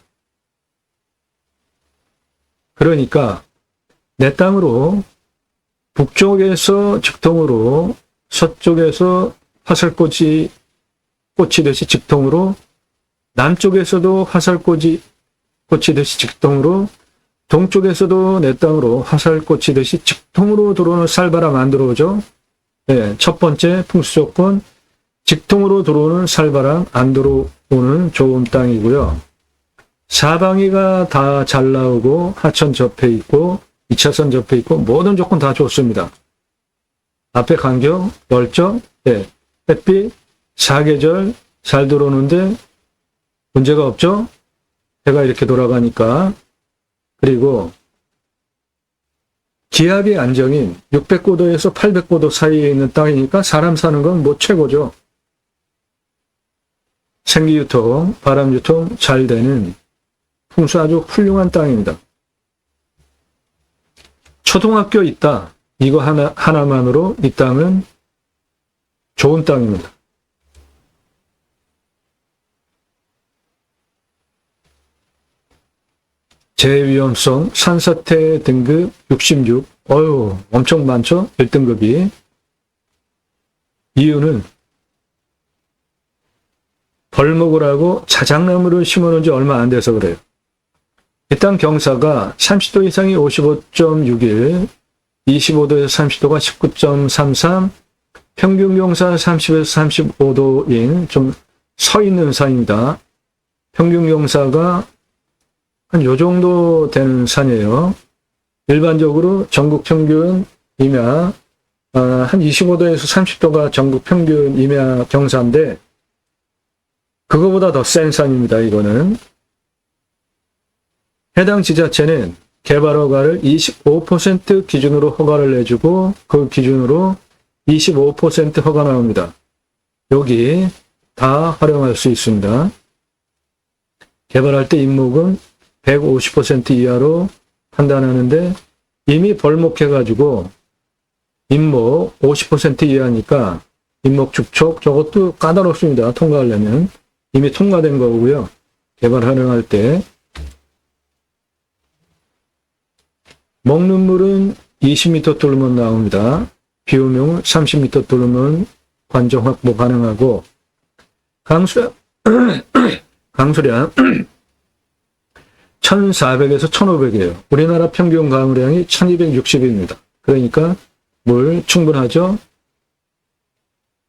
그러니까 내 땅으로 북쪽에서 직통으로 서쪽에서 화살꽃이 듯이 직통으로 남쪽에서도 화살꽃이 듯이 직통으로 동쪽에서도 내 땅으로 화살꽃이 듯이 직통으로 들어오는 살바람 안 들어오죠? 네, 첫 번째 풍수 조건 직통으로 들어오는 살바람 안 들어오는 좋은 땅이고요. 사방이가 다 잘 나오고 하천 접해 있고 2차선 접해 있고 모든 조건 다 좋습니다. 앞에 간격, 넓적, 네, 햇빛, 사계절 잘 들어오는데 문제가 없죠? 해가 이렇게 돌아가니까. 그리고 기압이 안정인 600고도에서 800고도 사이에 있는 땅이니까 사람 사는 건 뭐 최고죠. 생기유통, 바람유통 잘 되는 풍수 아주 훌륭한 땅입니다. 초등학교 있다. 이거 하나만으로 이 땅은 좋은 땅입니다. 재위험성 산사태 등급 66. 엄청 많죠? 1등급이. 이유는 벌목을 하고 자작나무를 심어놓은 지 얼마 안 돼서 그래요. 이 땅 경사가 30도 이상이 55.61, 25도에서 30도가 19.33, 평균 경사 30에서 35도인 좀 서 있는 산입니다. 평균 경사가 한 요 정도 되는 산이에요. 일반적으로 전국 평균 임야 한 25도에서 30도가 전국 평균 임야 경사인데 그거보다 더 센 산입니다. 이거는. 해당 지자체는 개발 허가를 25% 기준으로 허가를 내주고 그 기준으로 25% 허가 나옵니다. 여기 다 활용할 수 있습니다. 개발할 때 임목은 150% 이하로 판단하는데 이미 벌목해가지고 임목 50% 이하니까 임목 축척 저것도 까다롭습니다. 통과하려면. 이미 통과된 거고요. 개발 활용할 때. 먹는 물은 20m 뚫으면 나옵니다. 비오면 30m 뚫으면 관정 확보 가능하고 강수량 1,400에서 1,500이에요. 우리나라 평균 강우량이 1,260입니다. 그러니까 물 충분하죠?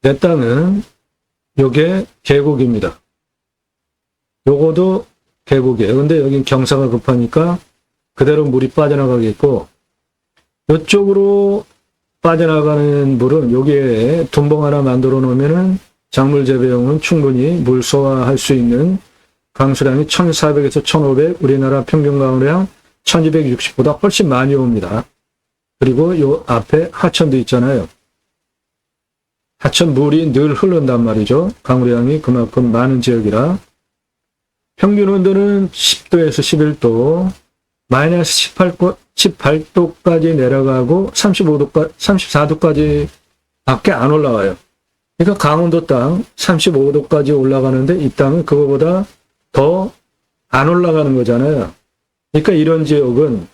내 땅은 요게 계곡입니다. 요거도 계곡이에요. 근데 여긴 경사가 급하니까 그대로 물이 빠져나가겠고 이쪽으로 빠져나가는 물은 여기에 둔봉 하나 만들어 놓으면은 작물 재배용은 충분히 물 소화할 수 있는 강수량이 1,400에서 1,500, 우리나라 평균 강우량 1,260보다 훨씬 많이 옵니다. 그리고 요 앞에 하천도 있잖아요. 하천 물이 늘 흐른단 말이죠. 강우량이 그만큼 많은 지역이라. 평균 온도는 10도에서 11도, 마이너스 18도까지 내려가고 34도까지 밖에 안 올라와요. 그러니까 강원도 땅 35도까지 올라가는데 이 땅은 그거보다 더 안 올라가는 거잖아요. 그러니까 이런 지역은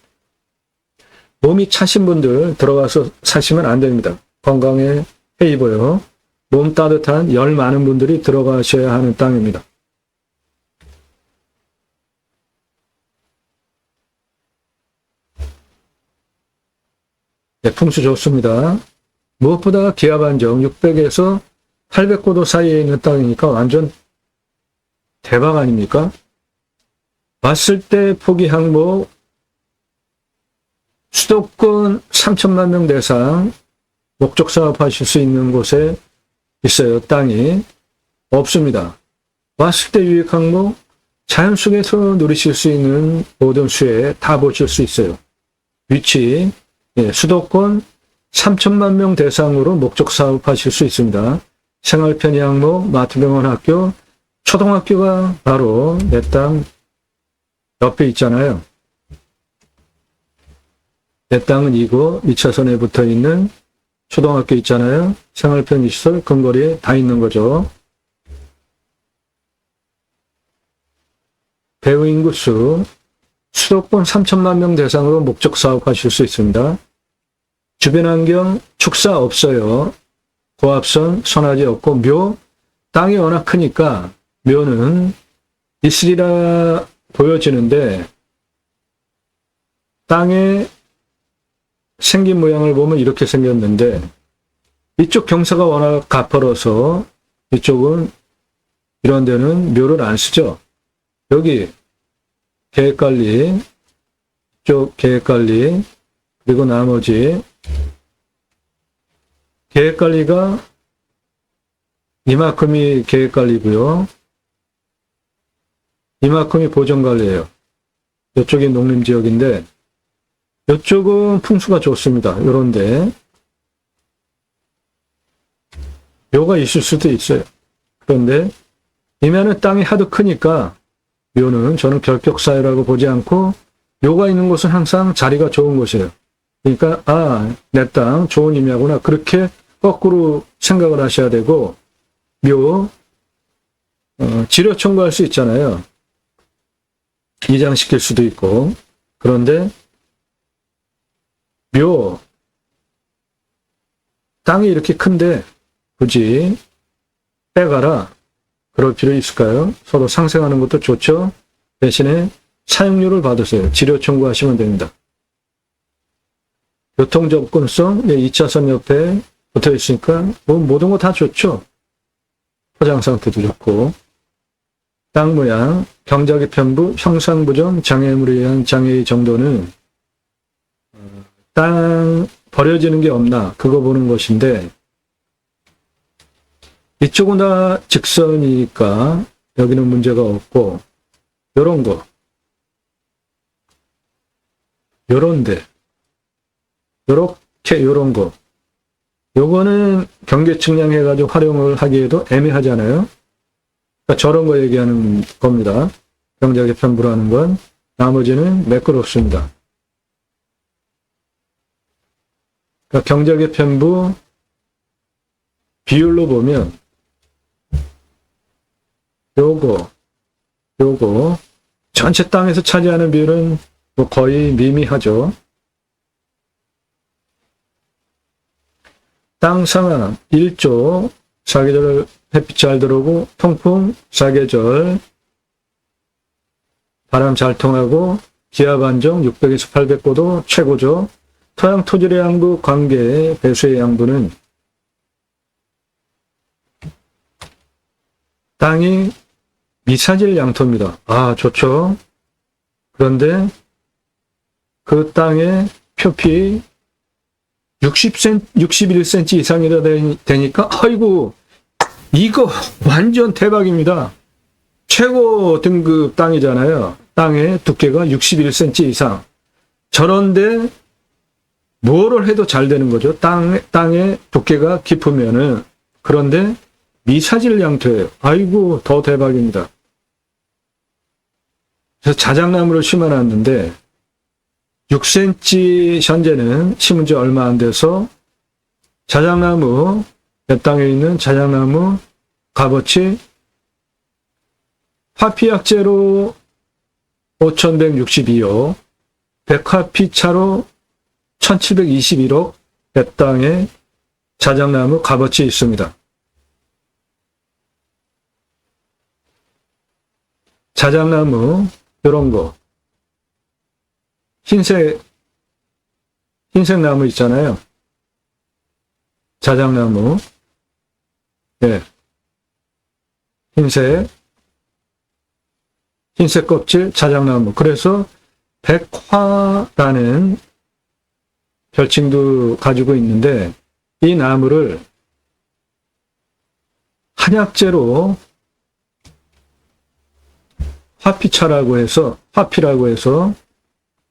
몸이 차신 분들 들어가서 사시면 안 됩니다. 건강에 해입어요. 몸 따뜻한 열 많은 분들이 들어가셔야 하는 땅입니다. 네, 풍수 좋습니다. 무엇보다 기압 안정 600에서 800고도 사이에 있는 땅이니까 완전 대박 아닙니까? 왔을 때 포기 항목 수도권 3천만 명 대상 목적 사업하실 수 있는 곳에 있어요. 땅이 없습니다. 왔을 때 유익 항목 자연 속에서 누리실 수 있는 모든 수에 다 보실 수 있어요. 위치 수도권 3천만 명 대상으로 목적 사업하실 수 있습니다. 생활 편의 항목 마트병원 학교 초등학교가 바로 내 땅 옆에 있잖아요. 내 땅은 이고 2차선에 붙어 있는 초등학교 있잖아요. 생활 편의시설 근거리에 다 있는 거죠. 배후 인구수 수도권 3천만 명 대상으로 목적 사업하실 수 있습니다. 주변 환경 축사 없어요. 고압선, 선화지 없고 묘 땅이 워낙 크니까 묘는 있으리라 보여지는데 땅의 생긴 모양을 보면 이렇게 생겼는데 이쪽 경사가 워낙 가파라서 이쪽은 이런 데는 묘를 안 쓰죠. 여기 계획관리, 이쪽 계획관리, 그리고 나머지 계획관리가 이만큼이 계획관리고요. 이만큼이 보전관리예요. 이쪽이 농림지역인데 이쪽은 풍수가 좋습니다. 요런데 묘가 있을 수도 있어요. 그런데 이면은 땅이 하도 크니까 묘는 저는 결격사유라고 보지 않고 묘가 있는 곳은 항상 자리가 좋은 곳이에요. 그러니까 내 땅 좋은 의미하구나. 그렇게 거꾸로 생각을 하셔야 되고 묘 지료 청구할 수 있잖아요. 이장시킬 수도 있고. 그런데 묘 땅이 이렇게 큰데 굳이 빼가라. 그럴 필요 있을까요? 서로 상생하는 것도 좋죠. 대신에 사용료를 받으세요. 지료 청구하시면 됩니다. 교통 접근성, 2차선 옆에 붙어 있으니까 뭐 모든 거 다 좋죠. 포장 상태도 좋고. 땅 모양, 경작의 편부, 형상부정, 장애물에 의한 장애의 정도는 땅 버려지는 게 없나 그거 보는 것인데 이쪽은 다 직선이니까 여기는 문제가 없고 요런 거 요런데 요렇게 요런 거 요거는 경계 측량 해가지고 활용을 하기에도 애매하잖아요. 그러니까 저런 거 얘기하는 겁니다. 경작의 편부라는 건. 나머지는 매끄럽습니다. 그러니까 경작의 편부 비율로 보면 요거 전체 땅에서 차지하는 비율은 뭐 거의 미미하죠. 땅 상하 1조 사계절 햇빛 잘 들어오고 통풍 사계절 바람 잘 통하고 기압 안정 600에서 800고도 최고죠. 토양 토질의 양부 관계 배수의 양부는 땅이 미사질 양토입니다. 좋죠. 그런데 그 땅의 표피 61cm 이상이라 되니까 아이고 이거 완전 대박입니다. 최고 등급 땅이잖아요. 땅의 두께가 61cm 이상. 저런데 뭐를 해도 잘 되는 거죠. 땅의 두께가 깊으면은. 그런데 미사질 양토예요. 아이고 더 대박입니다. 그래서 자작나무를 심어놨는데 6cm 현재는 심은 지 얼마 안 돼서 자작나무 내 땅에 있는 자작나무 값어치 화피약재로 5,162억, 백화피차로 1,721억 내 땅에 자작나무 값어치 있습니다. 자작나무 이런 거 흰색 나무 있잖아요. 자작나무 흰색 껍질 자작나무. 그래서 백화라는 별칭도 가지고 있는데 이 나무를 한약재로 화피차라고 해서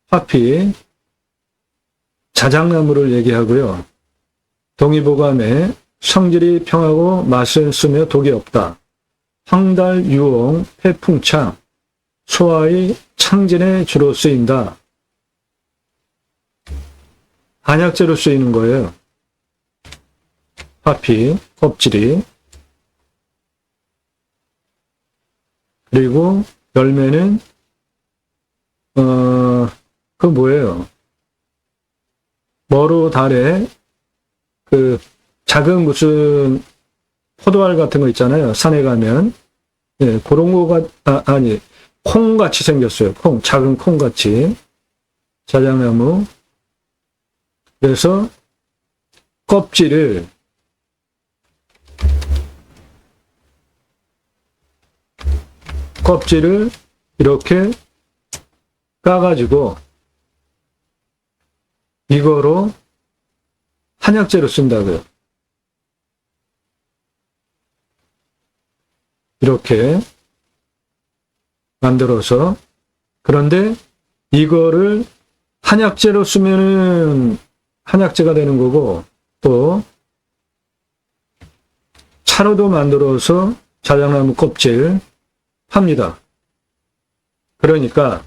화피 자작나무를 얘기하고요. 동의보감에 성질이 평하고 맛을 쓰며 독이 없다. 황달, 유홍, 회풍창, 소화의 창진에 주로 쓰인다. 한약재로 쓰이는 거예요. 화피, 껍질이. 그리고 열매는 그 뭐예요? 머루 달에 그 작은 무슨 포도알 같은 거 있잖아요. 산에 가면 그런 거가 아니 콩같이 생겼어요. 작은 콩같이 자작나무. 그래서 껍질을 이렇게 까가지고 이거로 한약재로 쓴다고요. 이렇게 만들어서. 그런데 이거를 한약재로 쓰면은 한약재가 되는 거고, 또 차로도 만들어서 자작나무 껍질 팝니다. 그러니까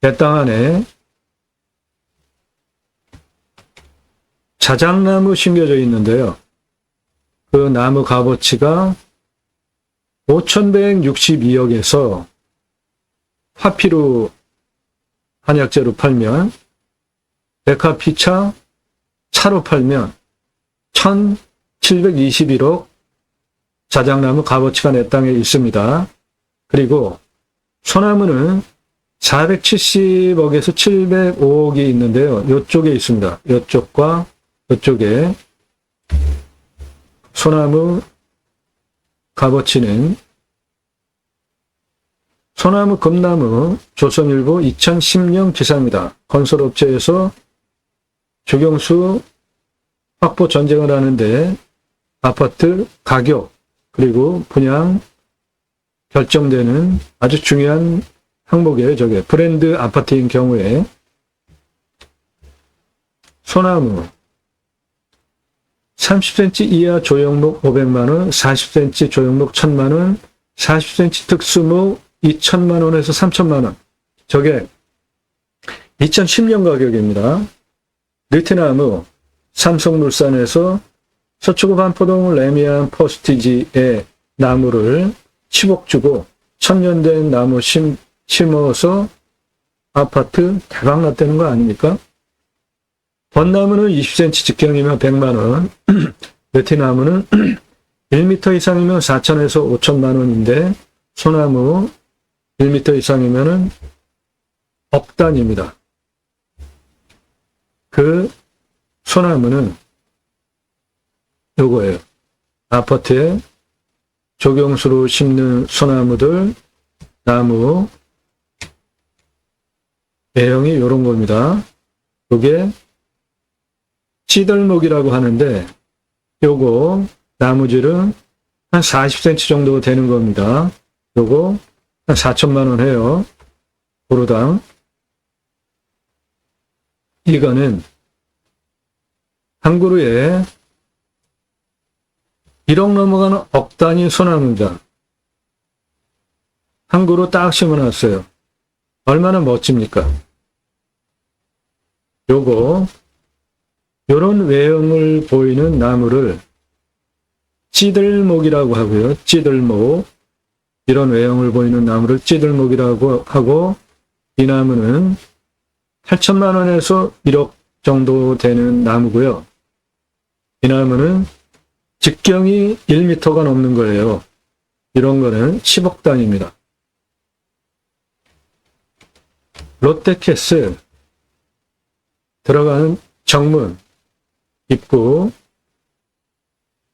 내 땅 안에 자작나무 심겨져 있는데요. 그 나무 값어치가 5,162억에서 화피로 한약재로 팔면, 데카피차 차로 팔면 1,721억 자작나무 값어치가 내 땅에 있습니다. 그리고 소나무는 470억에서 705억이 있는데요. 이쪽에 있습니다. 이쪽과 이쪽에 소나무 값어치는 소나무 금나무 조선일보 2010년 기사입니다. 건설업체에서 조경수 확보 전쟁을 하는데 아파트 가격 그리고 분양 결정되는 아주 중요한 항목이에요. 저게 브랜드 아파트인 경우에 소나무 30cm 이하 조형목 500만원, 40cm 조형목 1000만원, 40cm 특수목 2천만원에서 3천만원. 저게 2010년 가격입니다. 느티나무 삼성물산에서 서초구 반포동 레미안 포스티지의 나무를 10억 주고 1000년 된 나무 심어서 아파트 대박 났다는 거 아닙니까? 벚나무는 20cm 직경이면 100만원, 느티나무는 1m 이상이면 4천에서 5천만 원인데 소나무 1m 이상이면 억 단위입니다. 그 소나무는 요거예요. 아파트에 조경수로 심는 소나무들 나무 외형이 요런 겁니다. 요게 찌들목이라고 하는데 요거 나무질은 한 40cm 정도 되는 겁니다. 요거 한 4천만 원 해요. 그루당. 이거는 한 그루에 1억 넘어가는 억 단위 소나무입니다. 한 그루 딱 심어놨어요. 얼마나 멋집니까? 요거 요런 외형을 보이는 나무를 찌들목이라고 하고요. 찌들목. 이런 외형을 보이는 나무를 찌들목이라고 하고 이 나무는 8천만 원에서 1억 정도 되는 나무고요. 이 나무는 직경이 1m가 넘는 거예요. 이런 거는 10억 단위입니다. 롯데캐슬 들어가는 정문 입구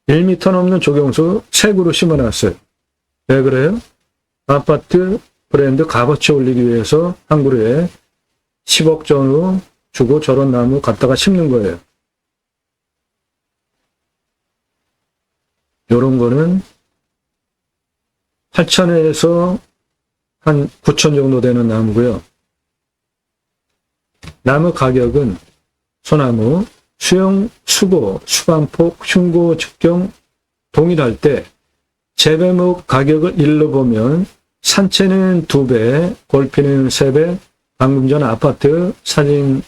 1m 넘는 조경수 새 그루 심어놨어요. 왜 그래요? 아파트 브랜드 값어치 올리기 위해서 한 그루에 10억 전후 주고 저런 나무 갖다가 심는 거예요. 요런 거는 8천에서 한 9천 정도 되는 나무고요. 나무 가격은 소나무 수영, 수고, 수반폭, 흉고, 직경 동일할 때 재배목 가격을 일로 보면 산채는 2배, 골피는 3배, 방금 전 아파트 사진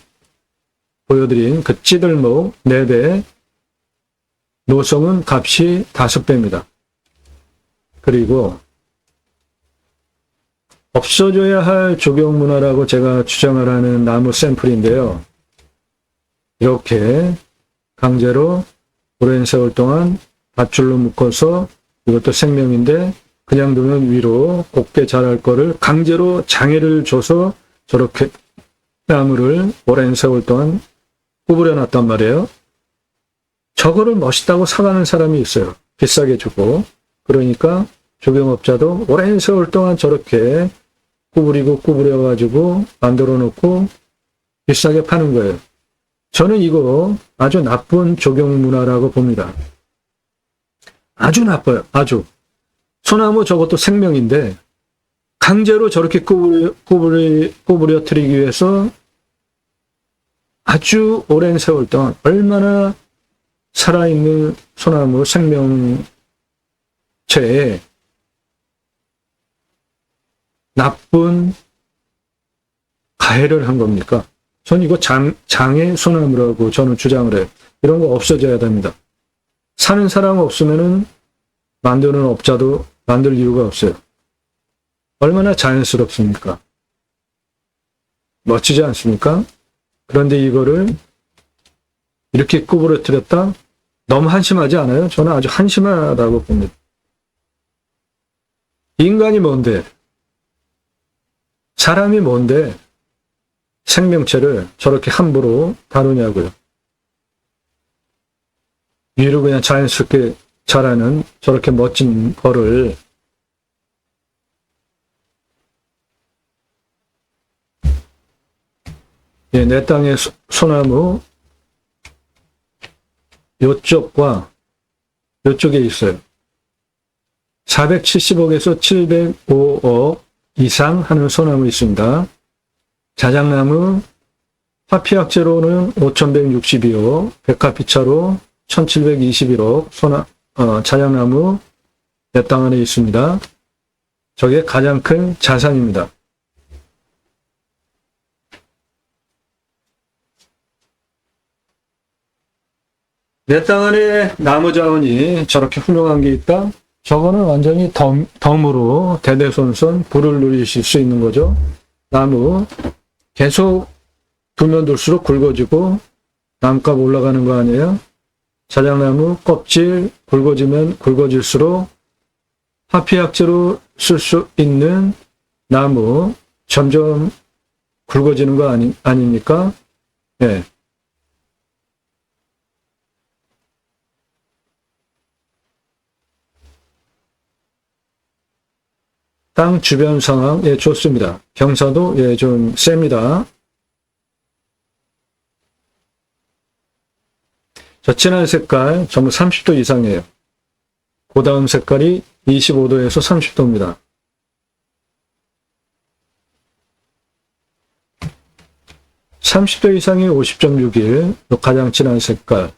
보여드린 그 찌들목 4배, 노성은 값이 5배입니다. 그리고 없어져야 할 조경문화라고 제가 주장을 하는 나무 샘플인데요. 이렇게 강제로 오랜 세월 동안 밧줄로 묶어서 이것도 생명인데 그냥 두면 위로 곱게 자랄 거를 강제로 장애를 줘서 저렇게 나무를 오랜 세월 동안 구부려 놨단 말이에요. 저거를 멋있다고 사가는 사람이 있어요. 비싸게 주고. 그러니까 조경업자도 오랜 세월 동안 저렇게 구부려 가지고 만들어 놓고 비싸게 파는 거예요. 저는 이거 아주 나쁜 조경 문화라고 봅니다. 아주 나빠요. 아주. 소나무 저것도 생명인데 강제로 저렇게 구부려뜨리기 위해서 아주 오랜 세월 동안 얼마나 살아있는 소나무 생명체에 나쁜 가해를 한 겁니까? 전 이거 장애 소나무라고 저는 주장을 해요. 이런 거 없어져야 됩니다. 사는 사람 없으면은 만드는 업자도 만들 이유가 없어요. 얼마나 자연스럽습니까? 멋지지 않습니까? 그런데 이거를 이렇게 구부러뜨렸다? 너무 한심하지 않아요? 저는 아주 한심하다고 봅니다. 인간이 뭔데? 사람이 뭔데? 생명체를 저렇게 함부로 다루냐고요. 위로 그냥 자연스럽게 자라는 저렇게 멋진 거를 내 땅의 소나무 요쪽과 요쪽에 있어요. 470억에서 705억 이상 하는 소나무 있습니다. 자작나무 화피약재로는 5162억, 백화피차로 1721억 자작나무 내 땅 안에 있습니다. 저게 가장 큰 자산입니다. 내 땅 안에 나무 자원이 저렇게 훌륭한 게 있다? 저거는 완전히 덤으로 대대손손 불을 누리실 수 있는 거죠. 나무 계속 두면 둘수록 굵어지고 나무값 올라가는 거 아니에요? 자작나무 껍질 굵어지면 굵어질수록 화피약재로 쓸 수 있는 나무 점점 굵어지는 거 아닙니까? 예. 땅 주변 상황, 예, 좋습니다. 경사도, 예, 좀 셉니다. 저 진한 색깔, 전부 30도 이상이에요. 그 다음 색깔이 25도에서 30도입니다. (30도) 이상이 50.61, 가장 진한 색깔.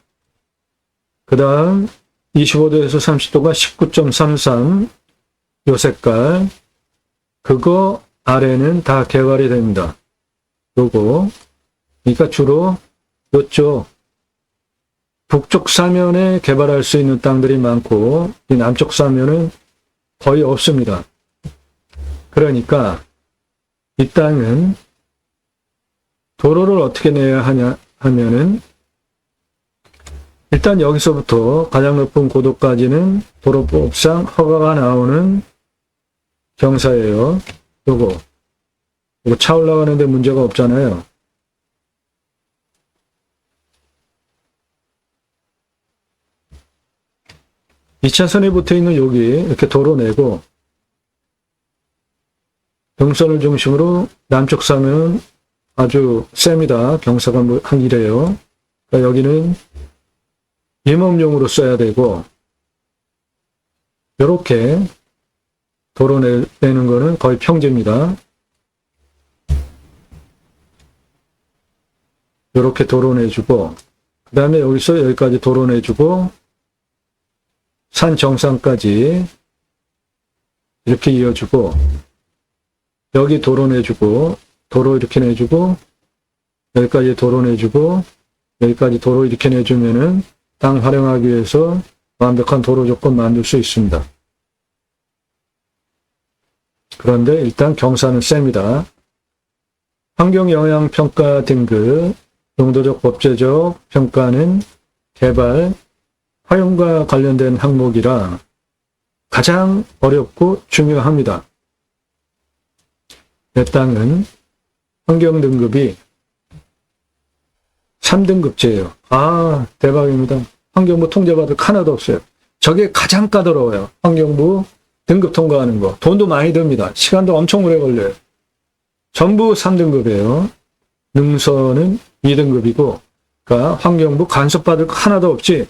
그 다음 25도에서 30도가 19.33, 요 색깔. 그거 아래는 다 개발이 됩니다. 요거. 그러니까 주로 요쪽 북쪽 사면에 개발할 수 있는 땅들이 많고 이 남쪽 사면은 거의 없습니다. 그러니까 이 땅은 도로를 어떻게 내야 하냐 하면은 일단 여기서부터 가장 높은 고도까지는 도로법상 허가가 나오는 경사예요. 요거 차 올라가는데 문제가 없잖아요. 이 차선에 붙어있는 여기 이렇게 도로 내고 경선을 중심으로 남쪽 사면은 아주 셉니다. 경사가 한 이래요. 그러니까 여기는 임업용으로 써야 되고 이렇게 도로 내는 거는 거의 평지입니다. 이렇게 도로 내주고 그 다음에 여기서 여기까지 도로 내주고 산 정상까지 이렇게 이어주고 여기 도로 내주고 도로 이렇게 내주고 여기까지 도로 내주고 여기까지 도로 이렇게 내주면은 땅 활용하기 위해서 완벽한 도로 조건 만들 수 있습니다. 그런데 일단 경사는 셉니다. 환경영향평가 등급, 용도적 법제적 평가는 개발, 활용과 관련된 항목이라 가장 어렵고 중요합니다. 내 땅은 환경등급이 3등급제예요. 아, 대박입니다. 환경부 통제받을 거 하나도 없어요. 저게 가장 까다로워요. 환경부 등급 통과하는 거. 돈도 많이 듭니다. 시간도 엄청 오래 걸려요. 전부 3등급이에요. 능선은 2등급이고, 그러니까 환경부 간섭받을 거 하나도 없지.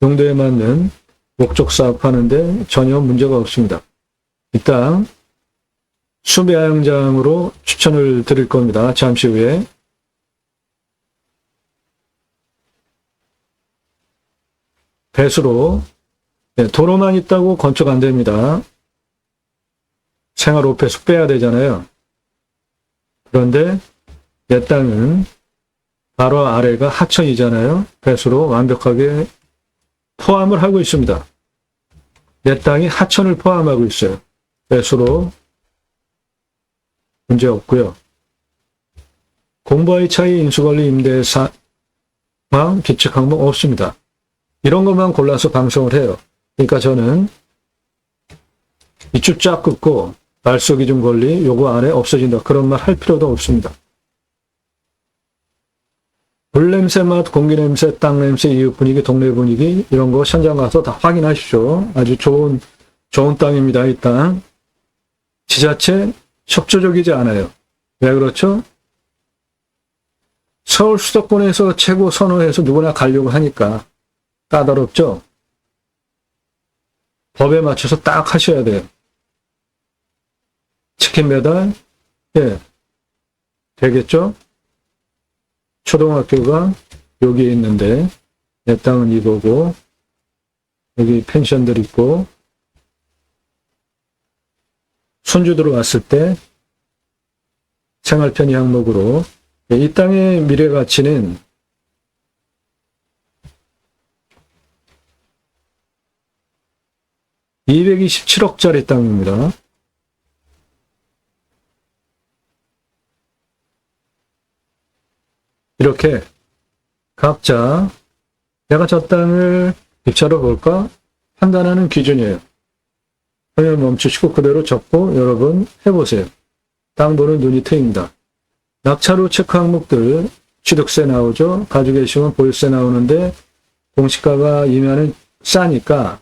용도에 맞는 목적 사업하는데 전혀 문제가 없습니다. 일단 수배양장으로 추천을 드릴 겁니다. 잠시 후에. 배수로 도로만 있다고 건축 안 됩니다. 생활 오폐수 빼야 되잖아요. 그런데 내 땅은 바로 아래가 하천이잖아요. 배수로 완벽하게 포함을 하고 있습니다. 내 땅이 하천을 포함하고 있어요. 배수로 문제 없고요. 공부와의 차이, 인수권리, 임대사망, 기책 항목 없습니다. 이런 것만 골라서 방송을 해요. 그러니까 저는 이쪽 쫙 긋고 말소기준 권리 요거 안에 없어진다. 그런 말 할 필요도 없습니다. 물냄새, 맛, 공기 냄새, 땅 냄새, 이웃 분위기, 동네 분위기 이런 거 현장 가서 다 확인하십시오. 아주 좋은 땅입니다. 이 땅. 지자체 협조적이지 않아요. 왜 그렇죠? 서울 수도권에서 최고 선호해서 누구나 가려고 하니까 까다롭죠? 법에 맞춰서 딱 하셔야 돼요. 치킨 배달, 예, 되겠죠? 초등학교가 여기에 있는데, 내 땅은 이거고, 여기 펜션들 있고, 손주 들어왔을 때, 생활 편의 항목으로, 이 땅의 미래 가치는 227억짜리 땅입니다. 이렇게 각자 내가 저 땅을 입찰해 볼까 판단하는 기준이에요. 화면 멈추시고 그대로 적고 여러분 해보세요. 땅 보는 눈이 트입니다. 낙찰후 체크 항목들 취득세 나오죠. 가지고 계시면 보유세 나오는데 공시가가 이면은 싸니까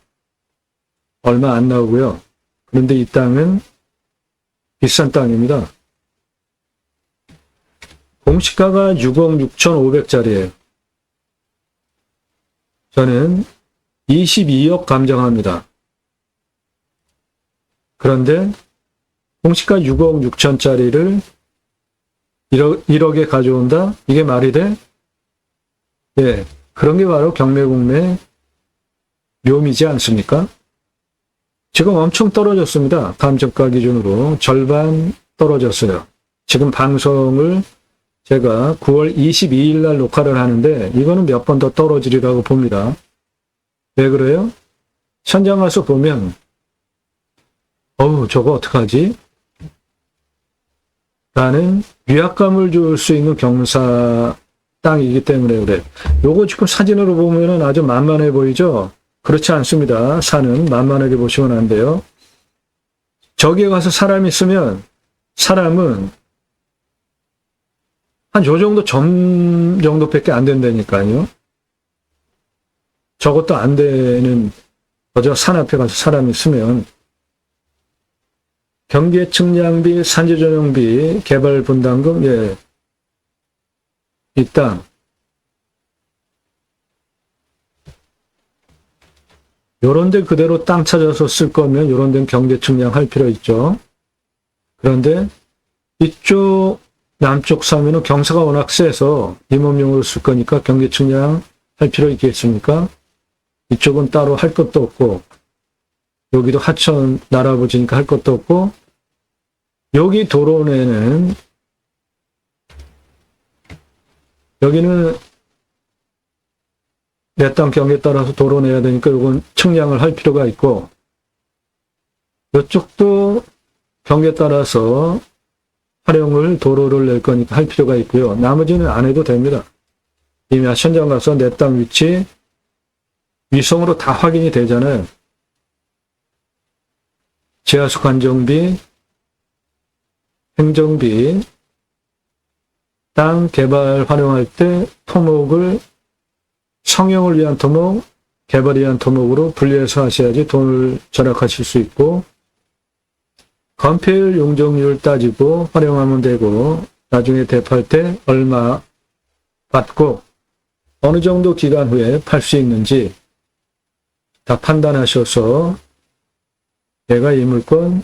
얼마 안 나오고요. 그런데 이 땅은 비싼 땅입니다. 공시가가 6억 6,500짜리예요. 저는 22억 감정합니다. 그런데 공시가 6억 6천짜리를 1억에 가져온다? 이게 말이 돼? 예, 그런 게 바로 경매국내 묘미지 않습니까? 지금 엄청 떨어졌습니다. 감정가 기준으로 절반 떨어졌어요. 지금 방송을 제가 9월 22일 날 녹화를 하는데 이거는 몇 번 더 떨어지리라고 봅니다. 왜 그래요? 현장 가서 보면 저거 어떡하지? 라는 위압감을 줄 수 있는 경사 땅이기 때문에 그래. 요거 지금 사진으로 보면은 아주 만만해 보이죠? 그렇지 않습니다. 산은 만만하게 보시면 안 돼요. 저기에 가서 사람이 있으면 사람은 한 요 정도 점 정도밖에 안 된다니까요. 저것도 안 되는 거죠. 산 앞에 가서 사람이 있으면. 경계 측량비, 산지 전용비, 개발 분담금, 예. 이 땅. 요런 데 그대로 땅 찾아서 쓸 거면 요런 데는 경계 측량할 필요 있죠. 그런데 이쪽 남쪽 사면은 경사가 워낙 세서 임업용으로 쓸 거니까 경계 측량 할 필요 있겠습니까? 이쪽은 따로 할 것도 없고 여기도 하천 날아보지니까 할 것도 없고 여기 도로내는 여기는 내 땅 경계에 따라서 도로 내야 되니까 이건 측량을 할 필요가 있고 이쪽도 경계에 따라서 활용을 도로를 낼 거니까 할 필요가 있고요. 나머지는 안 해도 됩니다. 이미 현장 가서 내 땅 위치 위성으로 다 확인이 되잖아요. 지하수 관정비, 행정비, 땅 개발 활용할 때 토목을 성형을 위한 토목, 개발을 위한 토목으로 분리해서 하셔야지 돈을 절약하실 수 있고 건폐율 용적률 따지고 활용하면 되고 나중에 대파할 때 얼마 받고 어느 정도 기간 후에 팔 수 있는지 다 판단하셔서 내가 이 물건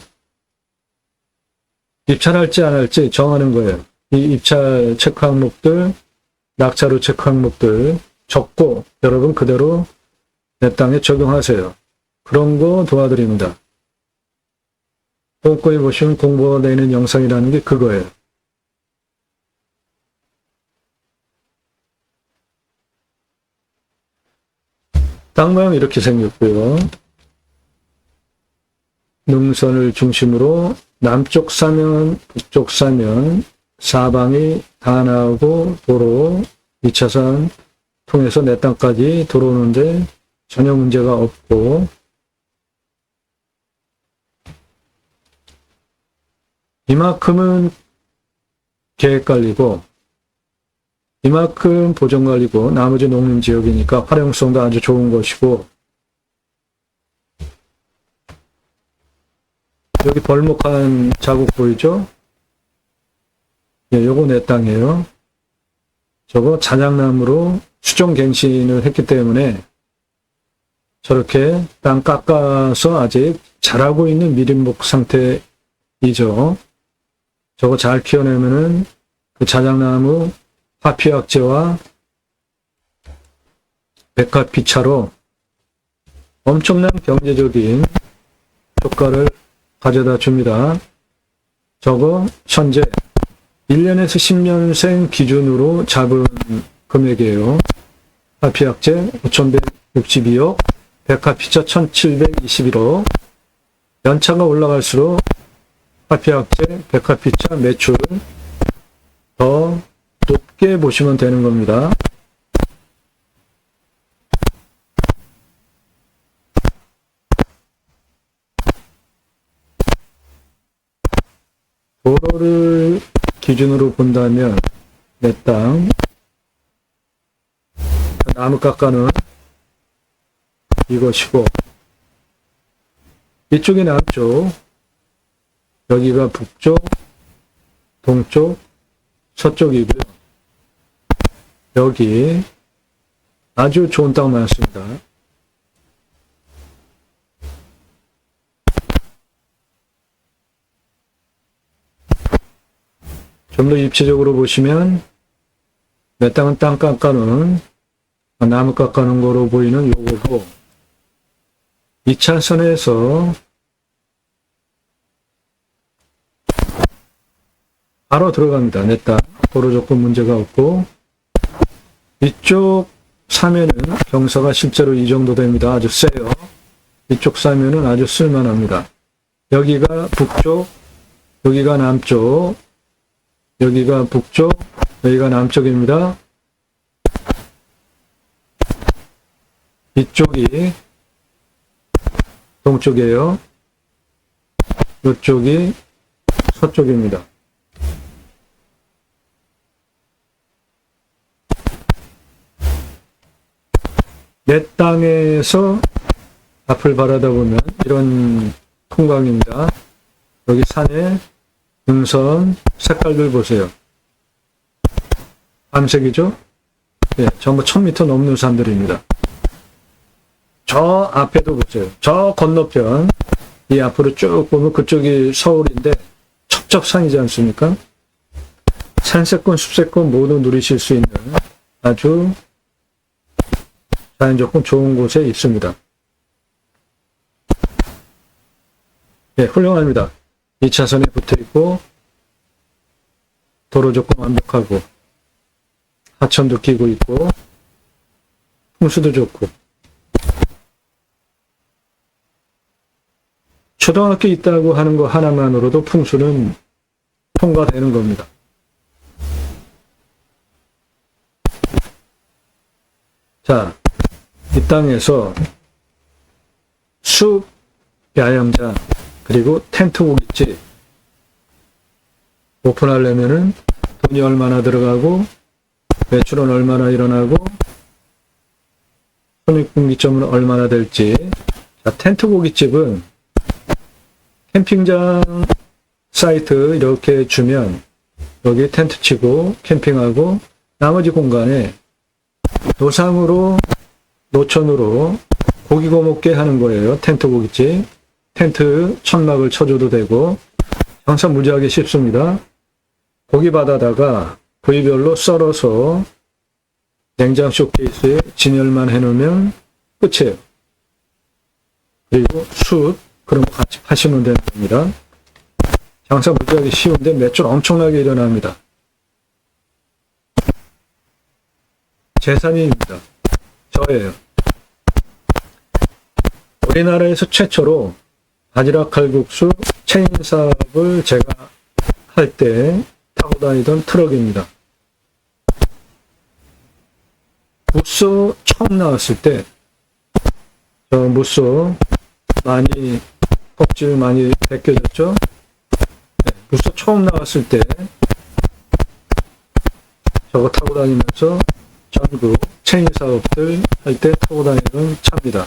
입찰할지 안 할지 정하는 거예요. 이 입찰 체크 항목들, 낙찰 후 체크 항목들 적고 여러분 그대로 내 땅에 적용하세요. 그런 거 도와드립니다. 꼼꼼히 보시면 공부가 되는 영상이라는 게 그거예요. 땅 모양 이렇게 생겼고요. 능선을 중심으로 남쪽 사면, 북쪽 사면, 사방이 다 나오고 도로 2차선 통해서 내 땅까지 들어오는데 전혀 문제가 없고, 이만큼은 계획관리고 이만큼 보전관리고 나머지 농림지역이니까 활용성도 아주 좋은 것이고, 여기 벌목한 자국 보이죠? 예, 요거 내 땅이에요. 저거 자작나무로 수종갱신을 했기 때문에 저렇게 땅 깎아서 아직 자라고 있는 미린목 상태이죠. 저거 잘 키워내면은 그 자작나무 화피약제와 백화피차로 엄청난 경제적인 효과를 가져다 줍니다. 저거 현재 1년에서 10년생 기준으로 잡은 금액이에요. 화피약제 5,162억, 백화피차 1,721억. 연차가 올라갈수록 화피약제, 백화피차 매출 더 높게 보시면 되는 겁니다. 도로를 기준으로 본다면 내 땅, 나무 깎아는 이것이고, 이쪽이 남쪽, 여기가 북쪽, 동쪽, 서쪽이고요. 여기 아주 좋은 땅 많습니다. 좀 더 입체적으로 보시면 내 땅은 땅 깎아는 나무 깎아는 거로 보이는 요거고, 2차선에서 바로 들어갑니다. 내 땅 도로 조건 문제가 없고, 이쪽 사면은 경사가 실제로 이 정도 됩니다. 아주 세요. 이쪽 사면은 아주 쓸만합니다. 여기가 북쪽, 여기가 남쪽, 여기가 북쪽, 여기가 남쪽입니다. 이쪽이 동쪽이에요. 이쪽이 서쪽입니다. 내 땅에서 앞을 바라다보면 이런 풍광입니다. 여기 산에 능선 색깔들 보세요. 밤색이죠? 예, 전부 1000m 넘는 산들입니다. 저 앞에도 보세요. 저 건너편, 이 앞으로 쭉 보면 그쪽이 서울인데 첩첩산이지 않습니까? 산세권, 숲세권 모두 누리실 수 있는 아주 자연조건 좋은 곳에 있습니다. 예, 훌륭합니다. 2차선에 붙어있고 도로 조건 완벽하고 하천도 끼고 있고 풍수도 좋고, 초등학교 있다고 하는 거 하나만으로도 풍수는 통과되는 겁니다. 자, 이 땅에서 숲 야영장 그리고 텐트 고깃집 오픈하려면은 돈이 얼마나 들어가고 매출은 얼마나 일어나고 손익분기점은 얼마나 될지. 자, 텐트 고깃집은 캠핑장 사이트 이렇게 주면 여기 텐트 치고 캠핑하고 나머지 공간에 노상으로 노천으로 고기 구워 먹게 하는 거예요. 텐트 고깃집. 텐트 천막을 쳐줘도 되고 장사 무지하게 쉽습니다. 고기 받아다가 부위별로 썰어서 냉장 쇼케이스에 진열만 해놓으면 끝이에요. 그리고 숯 그런 거 같이 파시면 되는 겁니다. 장사 무지하게 쉬운데 매출 엄청나게 일어납니다. 재산입니다. 저예요. 우리나라에서 최초로 바지락 칼국수 체인 사업을 제가 할 때 타고 다니던 트럭입니다. 무쏘 처음 나왔을 때, 저 무쏘 많이, 껍질 많이 벗겨졌죠? 네, 무쏘 처음 나왔을 때, 저거 타고 다니면서 전국 체인 사업들 할 때 타고 다니던 차입니다.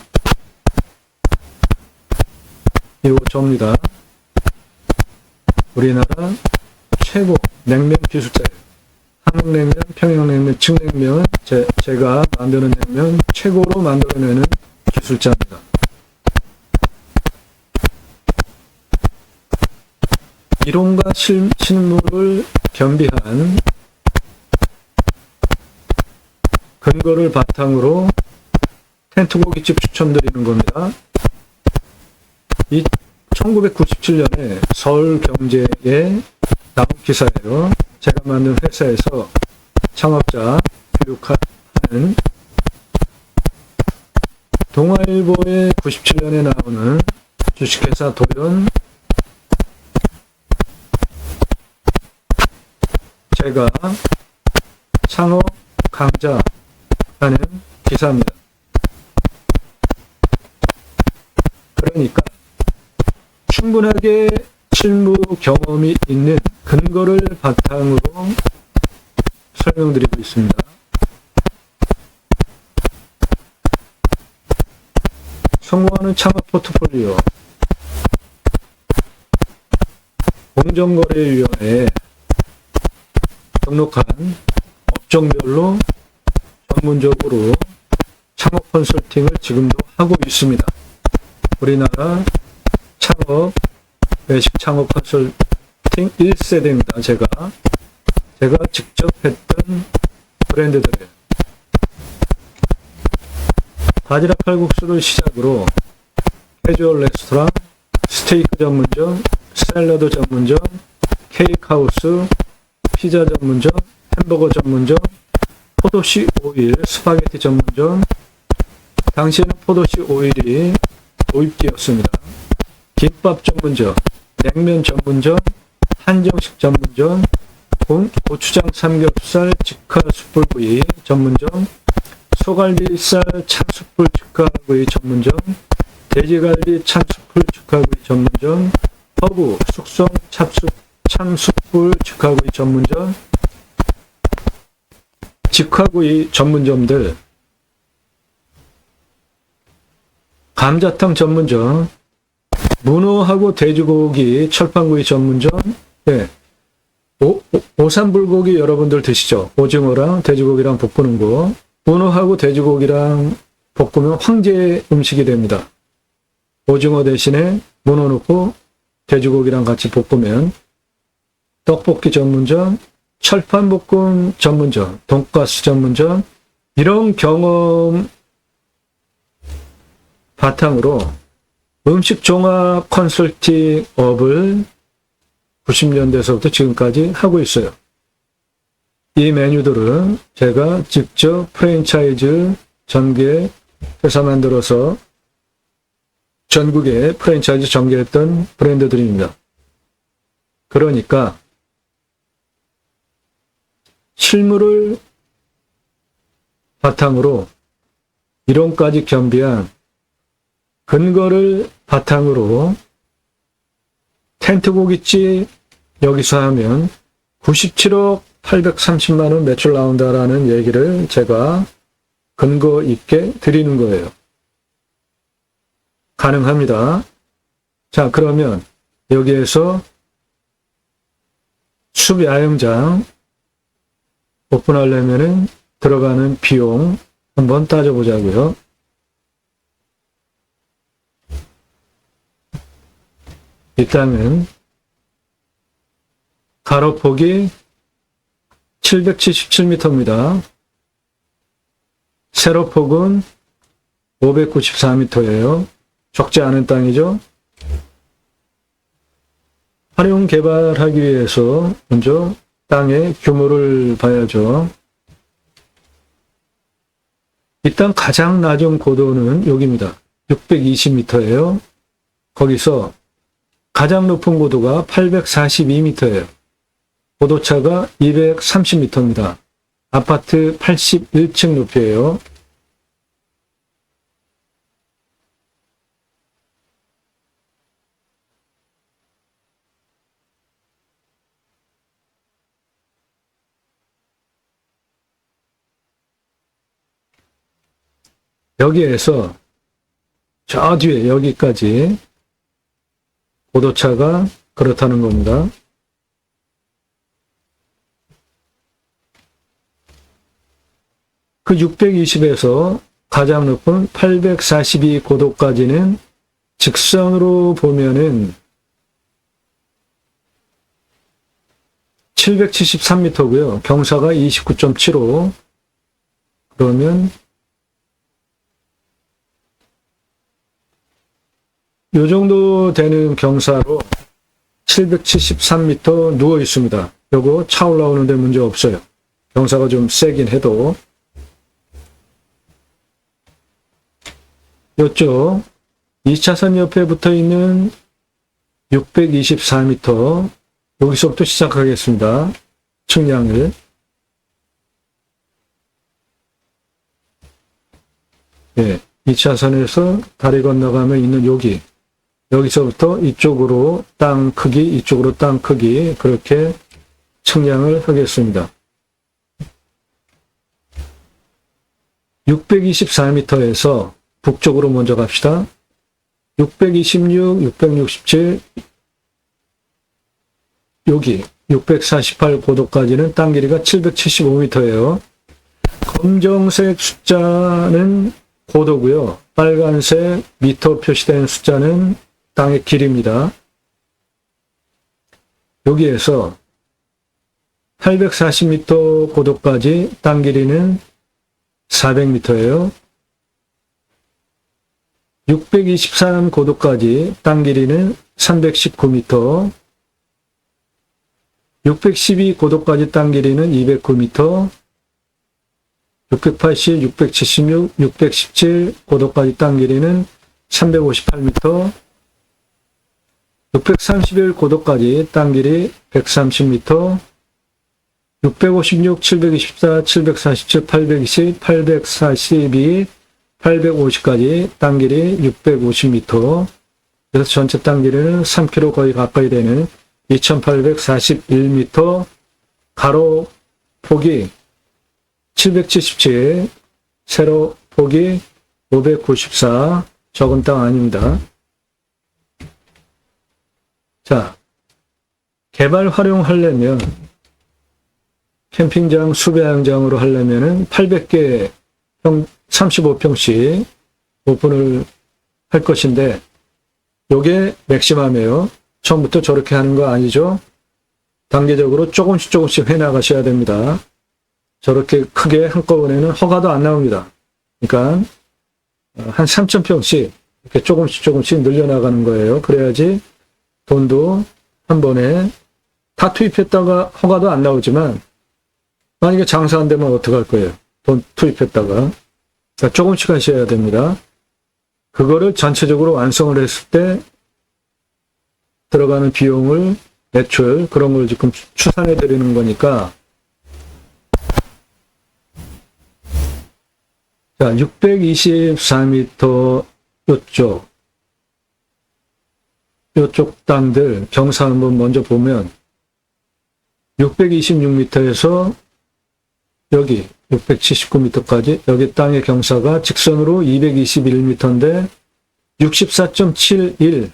이거 접니다. 우리나라 최고 냉면 기술자예요. 한국냉면, 평양냉면, 칡냉면, 제가 만드는 냉면 최고로 만들어내는 기술자입니다. 이론과 실물을 겸비한 근거를 바탕으로 텐트고깃집 추천드리는 겁니다. 이 1997년에 서울경제에 나온 기사예요. 제가 만든 회사에서 창업자 교육하는 동아일보에 97년에 나오는 주식회사 도연, 제가 창업 강좌하는 기사입니다. 그러니까 충분하게 실무 경험이 있는 근거를 바탕으로 설명드리고 있습니다. 성공하는 창업 포트폴리오, 공정거래위원회에 등록한 업종별로 전문적으로 창업 컨설팅을 지금도 하고 있습니다. 우리나라 창업, 외식 창업 컨설팅 1세대입니다. 제가 직접 했던 브랜드들이에요. 바지락 칼국수를 시작으로 캐주얼 레스토랑, 스테이크 전문점, 샐러드 전문점, 케이크하우스, 피자 전문점, 햄버거 전문점, 포도씨 오일, 스파게티 전문점, 당시에는 포도씨 오일이 도입되었습니다. 김밥 전문점, 냉면 전문점, 한정식 전문점, 고추장 삼겹살 직화 숯불구이 전문점, 소갈비살 참숯불 직화구이 전문점, 돼지갈비 참숯불 직화구이 전문점, 허브 숙성 참숯불 직화구이 전문점, 직화구이 전문점들, 감자탕 전문점, 문어하고 돼지고기 철판구이 전문점, 네. 오삼불고기 여러분들 드시죠? 오징어랑 돼지고기랑 볶는 거. 문어하고 돼지고기랑 볶으면 황제 음식이 됩니다. 오징어 대신에 문어 넣고 돼지고기랑 같이 볶으면 떡볶이 전문점, 철판볶음 전문점, 돈가스 전문점, 이런 경험 바탕으로 음식 종합 컨설팅 업을 90년대서부터 지금까지 하고 있어요. 이 메뉴들은 제가 직접 프랜차이즈 전개 회사 만들어서 전국에 프랜차이즈 전개했던 브랜드들입니다. 그러니까 실물을 바탕으로 이론까지 겸비한 근거를 바탕으로 텐트고깃집 여기서 하면 97억 830만 원 매출 나온다라는 얘기를 제가 근거 있게 드리는 거예요. 가능합니다. 자, 그러면 여기에서 숲 야영장 오픈하려면은 들어가는 비용 한번 따져보자고요. 일단은 가로폭이 777m입니다. 세로폭은 594m예요. 적지 않은 땅이죠. 활용 개발하기 위해서 먼저 땅의 규모를 봐야죠. 일단 가장 낮은 고도는 여기입니다. 620m예요. 거기서 가장 높은 고도가 842m예요. 고도차가 230m입니다. 아파트 81층 높이에요. 여기에서 저 뒤에 여기까지 고도차가 그렇다는 겁니다. 그 620에서 가장 높은 842 고도까지는 직선으로 보면은 773m고요. 경사가 29.75. 그러면 요 정도 되는 경사로 773m 누워 있습니다. 요거 차 올라오는데 문제 없어요. 경사가 좀 세긴 해도. 요쪽 2차선 옆에 붙어 있는 624m, 여기서부터 시작하겠습니다. 측량을. 예, 2차선에서 다리 건너가면 있는 여기서부터 이쪽으로 땅 크기, 이쪽으로 땅 크기, 그렇게 측량을 하겠습니다. 624m에서 북쪽으로 먼저 갑시다. 626, 667, 여기 648 고도까지는 땅 길이가 775m예요. 검정색 숫자는 고도고요. 빨간색 미터 표시된 숫자는 땅의 길이입니다. 여기에서 840m 고도까지 땅 길이는 400m예요. 623 고도까지 땅 길이는 319m, 612 고도까지 땅 길이는 209m, 680, 676, 617 고도까지 땅 길이는 358m, 631 고도까지 땅 길이 130m, 656, 724, 747, 820, 842, 850까지 땅 길이 650m. 그래서 전체 땅 길이는 3km 거의 가까이 되는 2841m. 가로 폭이 777, 세로 폭이 594. 적은 땅 아닙니다. 자, 개발 활용하려면 캠핑장 수배양장으로 하려면은 800개 35평씩 오픈을 할 것인데, 요게 맥시멈이에요. 처음부터 저렇게 하는 거 아니죠? 단계적으로 조금씩 해나가셔야 됩니다. 저렇게 크게 한꺼번에는 허가도 안 나옵니다. 그러니까 한 3,000평씩 이렇게 조금씩 늘려나가는 거예요. 그래야지 돈도 한 번에 다 투입했다가 허가도 안 나오지만, 만약에 장사 안 되면 어떡할 거예요? 돈 투입했다가. 그러니까 조금씩 하셔야 됩니다. 그거를 전체적으로 완성을 했을 때 들어가는 비용을, 매출, 그런 걸 지금 추산해 드리는 거니까. 자, 624m 요쪽 땅들 경사 한번 먼저 보면 626m에서 여기 679m까지 여기 땅의 경사가 직선으로 221m인데 64.71.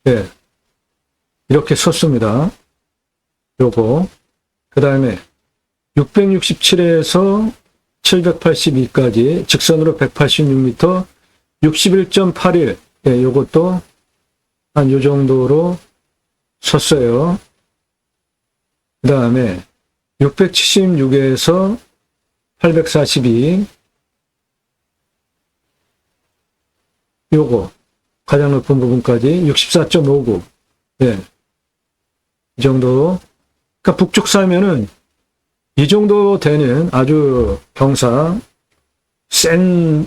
예. 이렇게 섰습니다. 요거. 그 다음에 667에서 782까지 직선으로 186m, 61.81. 예, 요것도 한 요 정도로 섰어요. 그 다음에 676에서 842. 요거. 가장 높은 부분까지 64.59. 예. 이 정도. 그러니까 북쪽 사면은 이 정도 되는 아주 경사, 센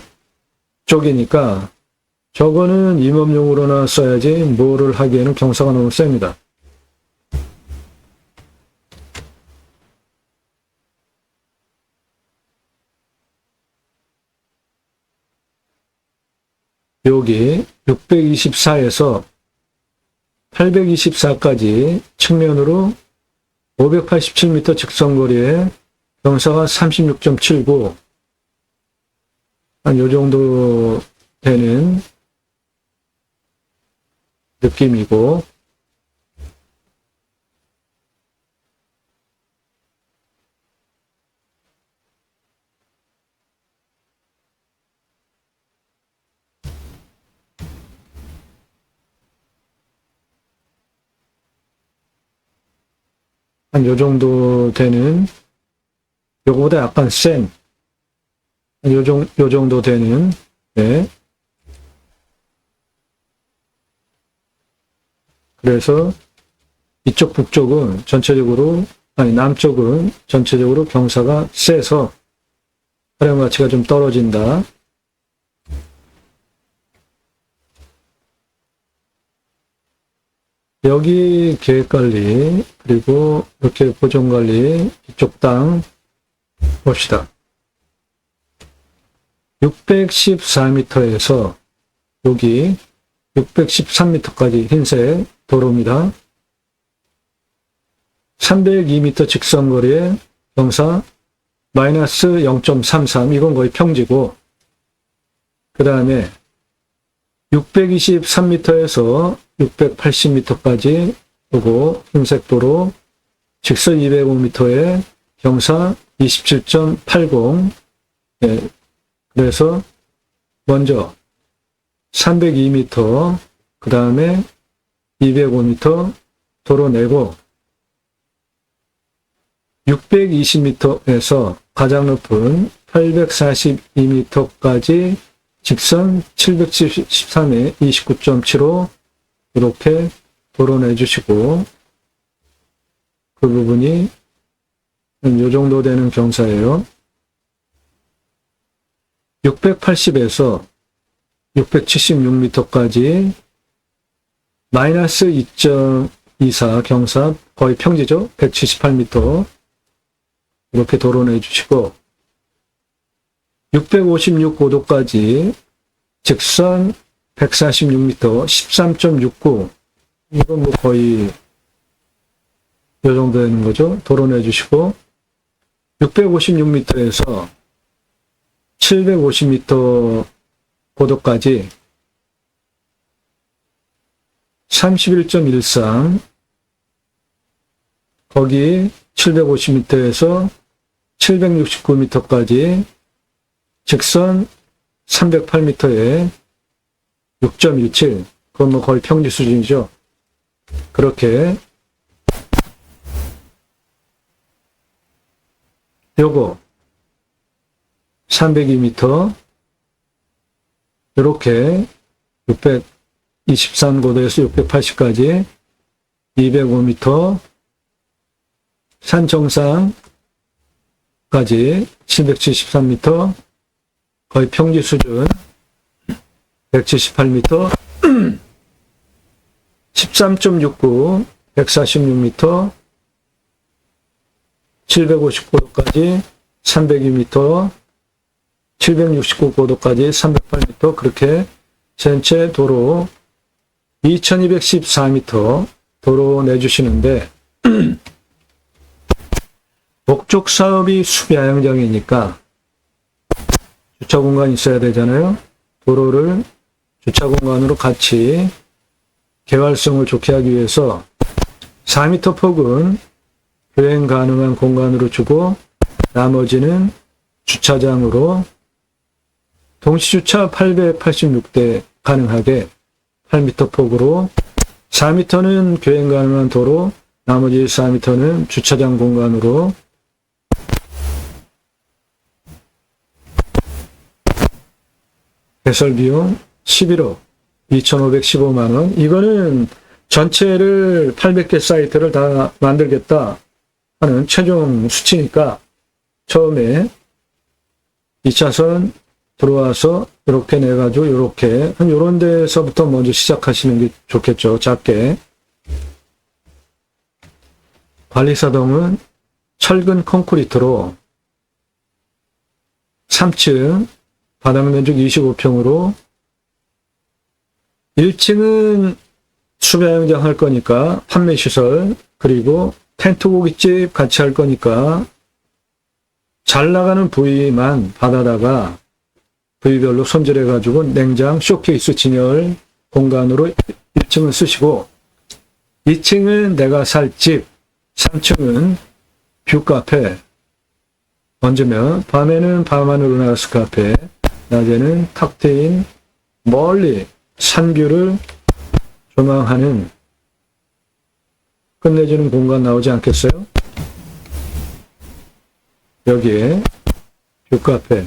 북쪽이니까 저거는 임업용으로나 써야지 뭐를 하기에는 경사가 너무 셉니다. 여기 624에서 824까지 측면으로 587m 직선거리에 경사가 36.79, 한 요 정도 되는 느낌이고, 한 요 정도 되는, 요거보다 약간 센, 요 정도 되는, 네. 그래서 이쪽 북쪽은 전체적으로, 남쪽은 전체적으로 경사가 세서 촬영 가치가 좀 떨어진다. 여기 계획관리, 그리고 이렇게 보존관리, 이쪽 땅 봅시다. 614m에서 여기 613m까지 흰색 도로입니다. 302m 직선거리에 경사 마이너스 0.33, 이건 거의 평지고, 그 다음에 623m에서 680m까지 요거 흰색 도로 직선 205m에 경사 27.80. 네. 그래서 먼저 302m, 그 다음에 205m 도로 내고 620m에서 가장 높은 842m까지 직선 773에 29.75 이렇게 도로 내주시고, 그 부분이 이 정도 되는 경사예요. 680에서 676m까지 마이너스 2.24 경사, 거의 평지죠. 178m 이렇게 도로 내주시고, 656고도까지 직선 146m 13.69, 이건 뭐 거의 요 정도 되는 거죠. 도로 내주시고, 656m에서 750m 고도까지 31.13, 거기 750m에서 769m까지 직선 308m에 6.17, 그건 뭐 거의 평지 수준이죠. 그렇게 요거 302m 이렇게 623고도에서 680까지 205m 산 정상까지 773m 거의 평지 수준 178m 13.69 146m 759도까지 302m 769고도까지 308m 그렇게 전체 도로 2214m 도로 내주시는데 목적 사업이 수비하영장이니까 주차 공간이 있어야 되잖아요. 도로를 주차 공간으로 같이 개활성을 좋게 하기 위해서 4m 폭은 교행 가능한 공간으로 주고 나머지는 주차장으로 동시주차 886대 가능하게 8m 폭으로 4m는 교행 가능한 도로, 나머지 4m는 주차장 공간으로 개설비용 11억 2,515만원. 이거는 전체를 800개 사이트를 다 만들겠다 하는 최종 수치니까 처음에 2차선 들어와서 이렇게 내가지고 이렇게 한 요런 데서부터 먼저 시작하시는 게 좋겠죠. 작게. 관리사동은 철근 콘크리트로 3층 바닥 면적 25평으로 1층은 수배양장 할 거니까 판매시설, 그리고 텐트 고깃집 같이 할 거니까 잘 나가는 부위만 받아다가 부위별로 손질해가지고 냉장, 쇼케이스, 진열 공간으로 1층은 쓰시고 2층은 내가 살 집, 3층은 뷰카페, 얹으면 밤에는 밤하늘로 나가스 카페, 낮에는 탁 트인 멀리 산뷰를 조망하는 끝내주는 공간 나오지 않겠어요? 여기에 뷰카페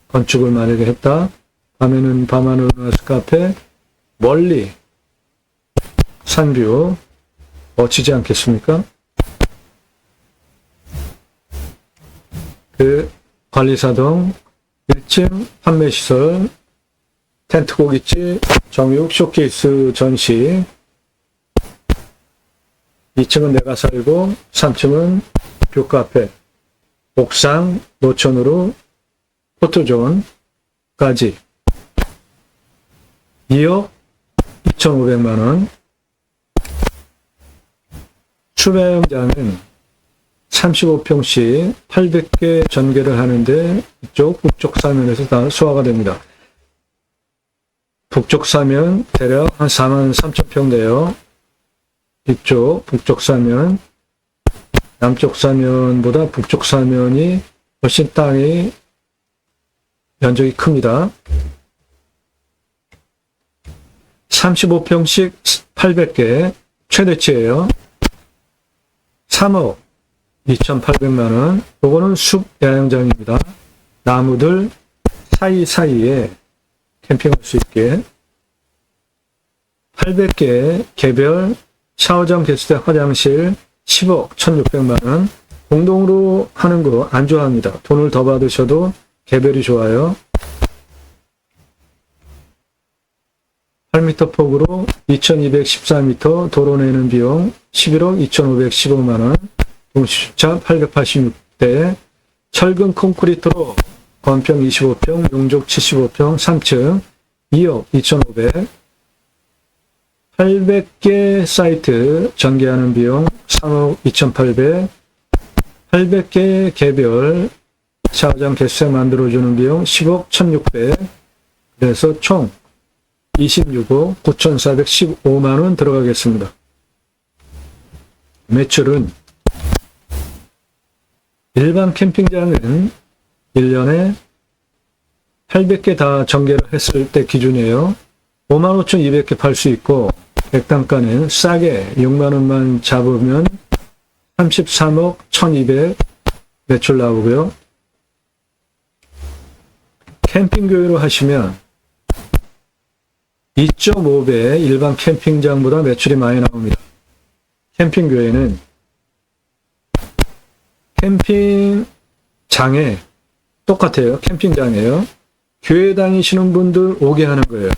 건축을 만약에 했다. 밤에는 밤하늘로 나가스 카페, 멀리 산뷰 멋지지 않겠습니까? 그 관리사동 1층 판매시설, 텐트 고깃집, 정육, 쇼케이스 전시, 2층은 내가 살고 3층은 뷰카페, 옥상 노천으로 포토존까지 2억 2,500만 원. 추배영장은 35평씩 800개 전개를 하는데 이쪽 북쪽 사면에서 다 소화가 됩니다. 북쪽 사면 대략 한 43,000평 돼요. 이쪽 북쪽 사면, 남쪽 사면보다 북쪽 사면이 훨씬 땅이 면적이 큽니다. 35평씩 800개 최대치예요. 3억 2,800만 원. 요거는 숲 야영장입니다. 나무들 사이사이에 캠핑할 수 있게 800개 개별 샤워장, 개수대, 화장실 10억 1,600만 원. 공동으로 하는 거 안 좋아합니다. 돈을 더 받으셔도 개별이 좋아요. 8m 폭으로 2,214m 도로 내는 비용 11억 2,515만 원. 동시주차 886대, 철근 콘크리트로 건평 25평, 용적 75평, 3층 2억 2,500. 800개 사이트 전개하는 비용 3억 2,800. 800개 개별 샤워장 개수대 만들어주는 비용 10억 1,600. 그래서 총 26억 9,415만 원 들어가겠습니다. 매출은 일반 캠핑장은 1년에 800개 다 전개를 했을 때 기준이에요. 55,200개 팔 수 있고 백단가는 싸게 6만 원만 잡으면 33억 1,200 매출 나오고요. 캠핑 교회로 하시면 2.5배 일반 캠핑장보다 매출이 많이 나옵니다. 캠핑 교회는 캠핑장에 똑같아요. 캠핑장이에요. 교회 다니시는 분들 오게 하는 거예요.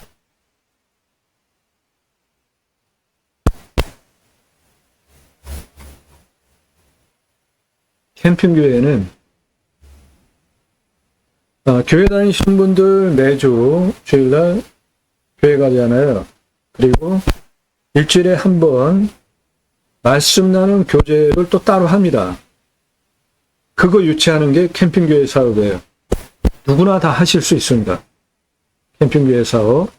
캠핑교회는 교회 다니시는 분들 매주 주일날 교회 가잖아요. 그리고 일주일에 한 번 말씀 나눈 교제를 또 따로 합니다. 그거 유치하는 게 캠핑교회 사업이에요. 누구나 다 하실 수 있습니다. 캠핑교회 사업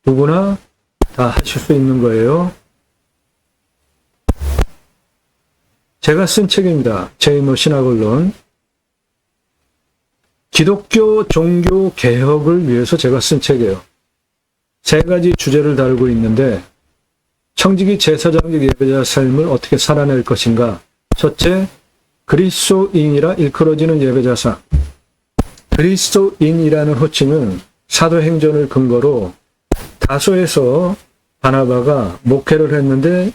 누구나 다 하실 수 있는 거예요. 제가 쓴 책입니다. 제이모 신학언론. 기독교 종교 개혁을 위해서 제가 쓴 책이에요. 3가지 주제를 다루고 있는데 청지기 제사장적 예배자 삶을 어떻게 살아낼 것인가. 첫째, 그리스도인이라 일컬어지는 예배자상. 그리스도인이라는 호칭은 사도행전을 근거로 다소에서 바나바가 목회를 했는데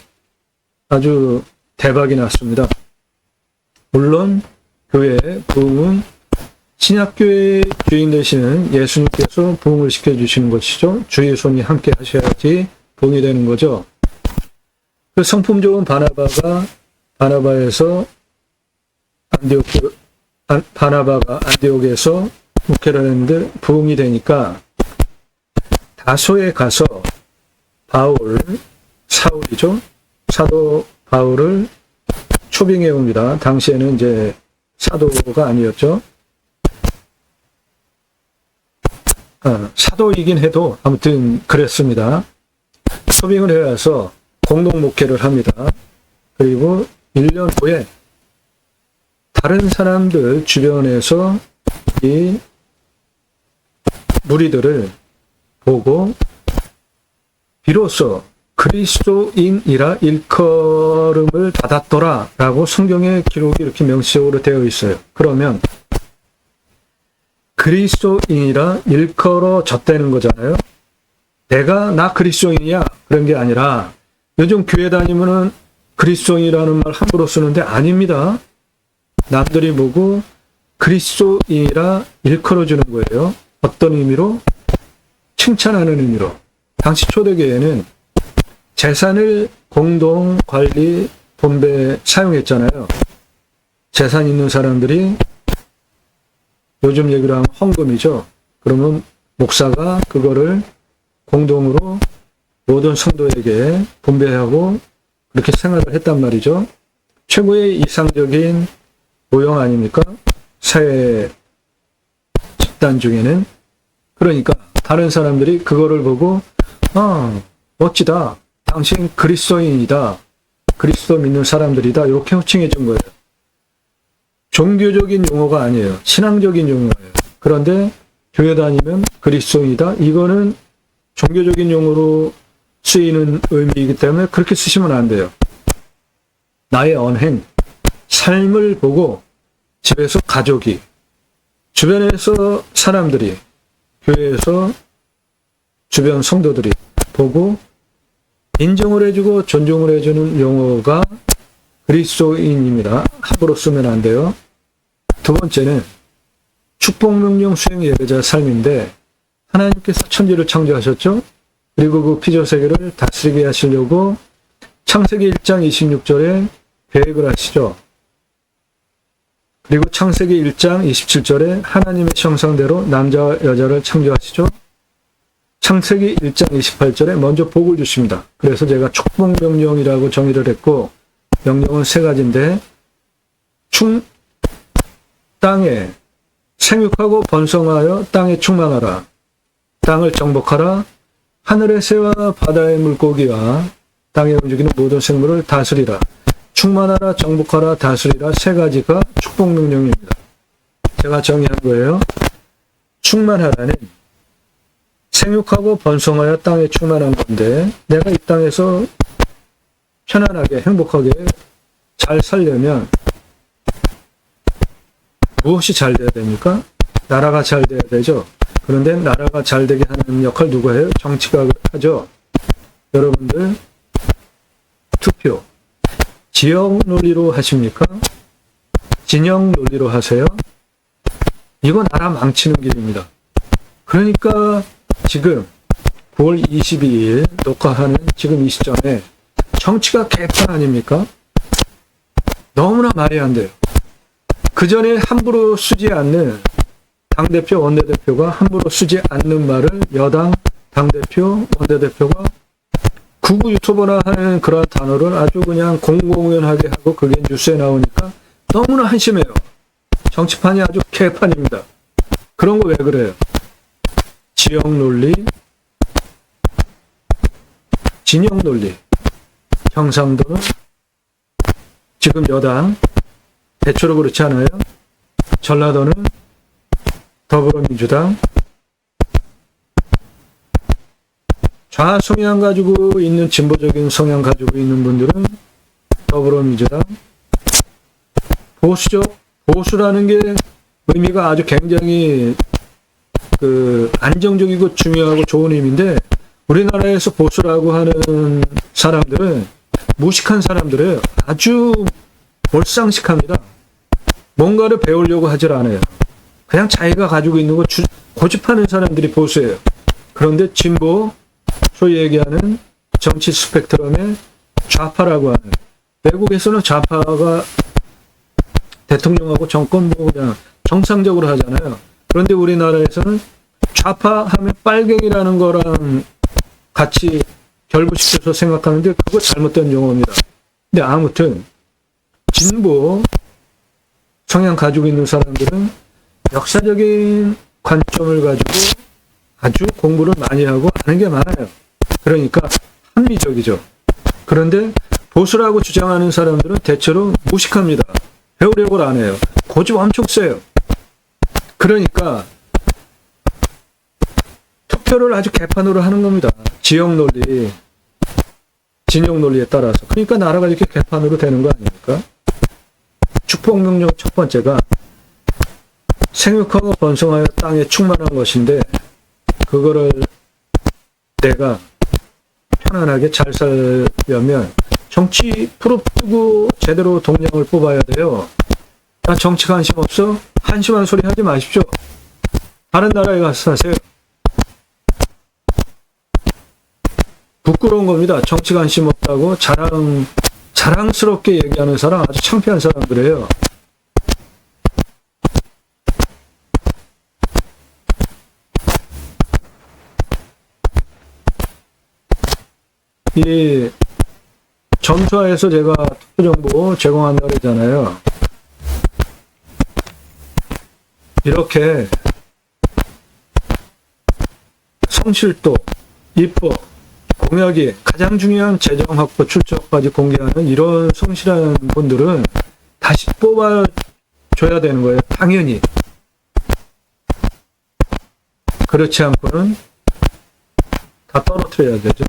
아주 대박이 났습니다. 물론 교회의 부흥은 신약교회의 주인 되시는 예수님께서 부흥을 시켜주시는 것이죠. 주의 손이 함께 하셔야지 부흥이 되는 거죠. 그 성품 좋은 바나바가 안디옥에서 목회를 했는데 부흥이 되니까 다소에 가서 사울이죠. 사도 바울을 초빙해 옵니다. 당시에는 이제 사도가 아니었죠. 사도이긴 해도 아무튼 그랬습니다. 초빙을 해와서 공동 목회를 합니다. 그리고 1년 후에 다른 사람들 주변에서 이 무리들을 보고 비로소 그리스도인이라 일컬음을 받았더라 라고 성경의 기록이 이렇게 명시적으로 되어 있어요. 그러면 그리스도인이라 일컬어졌다는 거잖아요. 나 그리스도인이야 그런 게 아니라 요즘 교회 다니면은 그리스도인이라는 말 함부로 쓰는데 아닙니다. 남들이 보고 그리스도인이라 일컬어주는 거예요. 어떤 의미로? 칭찬하는 의미로. 당시 초대교회는 재산을 공동 관리 본배에 사용했잖아요. 재산 있는 사람들이 요즘 얘기로 하면 헌금이죠. 그러면 목사가 그거를 공동으로 모든 성도에게 분배하고 그렇게 생활을 했단 말이죠. 최고의 이상적인 모형 아닙니까? 사회 집단 중에는. 그러니까 다른 사람들이 그거를 보고 멋지다. 당신 그리스도인이다. 그리스도 믿는 사람들이다. 이렇게 호칭해 준 거예요. 종교적인 용어가 아니에요. 신앙적인 용어예요. 그런데 교회 다니면 그리스도인이다. 이거는 종교적인 용어로 쓰이는 의미이기 때문에 그렇게 쓰시면 안 돼요. 나의 언행, 삶을 보고 집에서 가족이, 주변에서 사람들이, 교회에서 주변 성도들이 보고 인정을 해주고 존중을 해주는 용어가 그리스도인입니다. 함부로 쓰면 안 돼요. 두 번째는 축복명령 수행 예배자 삶인데 하나님께서 천지를 창조하셨죠. 그리고 그 피조세계를 다스리게 하시려고 창세기 1장 26절에 계획을 하시죠. 그리고 창세기 1장 27절에 하나님의 형상대로 남자와 여자를 창조하시죠. 창세기 1장 28절에 먼저 복을 주십니다. 그래서 제가 축복명령이라고 정의를 했고 명령은 세 가지인데 땅에 생육하고 번성하여 땅에 충만하라. 땅을 정복하라. 하늘의 새와 바다의 물고기와 땅에 움직이는 모든 생물을 다스리라. 충만하라, 정복하라, 다스리라. 세 가지가 축복명령입니다. 제가 정의한 거예요. 충만하라는 생육하고 번성하여 땅에 충만한 건데 내가 이 땅에서 편안하게 행복하게 잘 살려면 무엇이 잘 돼야 됩니까? 나라가 잘 돼야 되죠. 그런데 나라가 잘 되게 하는 역할 누가 해요? 정치가 하죠. 여러분들 투표 지역 논리로 하십니까? 진영 논리로 하세요? 이건 나라 망치는 길입니다. 그러니까 지금 9월 22일 녹화하는 지금 이 시점에 정치가 개판 아닙니까? 너무나 말이 안 돼요. 그 전에 함부로 쓰지 않는 당대표, 원내대표가 함부로 쓰지 않는 말을 여당 당대표, 원내대표가 구구 유튜버나 하는 그런 단어를 아주 그냥 공공연하게 하고 그게 뉴스에 나오니까 너무나 한심해요. 정치판이 아주 개판입니다. 그런 거 왜 그래요? 지역 논리, 진영 논리. 경상도는 지금 여당 대체로 그렇지 않아요? 전라도는 더불어민주당 좌 성향 가지고 있는 진보적인 성향 가지고 있는 분들은 더불어민주당 보수적 보수라는 게 의미가 아주 굉장히 안정적이고 중요하고 좋은 의미인데 우리나라에서 보수라고 하는 사람들은 무식한 사람들이에요. 아주 몰상식합니다. 뭔가를 배우려고 하질 않아요. 그냥 자기가 가지고 있는 거 고집하는 사람들이 보수예요. 그런데 진보, 소위 얘기하는 정치 스펙트럼의 좌파라고 하는, 외국에서는 좌파가 대통령하고 정권 뭐 그냥 정상적으로 하잖아요. 그런데 우리나라에서는 좌파 하면 빨갱이라는 거랑 같이 결부시켜서 생각하는데 그거 잘못된 용어입니다. 근데 아무튼 진보 성향 가지고 있는 사람들은 역사적인 관점을 가지고 아주 공부를 많이 하고 아는 게 많아요. 그러니까 합리적이죠. 그런데 보수라고 주장하는 사람들은 대체로 무식합니다. 배우려고 안 해요. 고집 엄청 세요. 그러니까 투표를 아주 개판으로 하는 겁니다. 지역 논리, 진영 논리에 따라서. 그러니까 나라가 이렇게 개판으로 되는 거 아닙니까? 축복명령 첫 번째가 생육하고 번성하여 땅에 충만한 것인데 그거를 내가 편안하게 잘 살려면 정치 프로 뜨고 제대로 동량을 뽑아야 돼요. 나 정치 관심 없어? 한심한 소리 하지 마십시오. 다른 나라에 가서 사세요. 부끄러운 겁니다. 정치 관심 없다고 자랑스럽게 얘기하는 사람 아주 창피한 사람들이에요. 이 점수화에서 제가 투표 정보 제공한다고 그러잖아요. 이렇게 성실도, 입법, 공약이 가장 중요한 재정 확보 출처까지 공개하는 이런 성실한 분들은 다시 뽑아줘야 되는 거예요. 당연히. 그렇지 않고는 다 떨어뜨려야 되죠.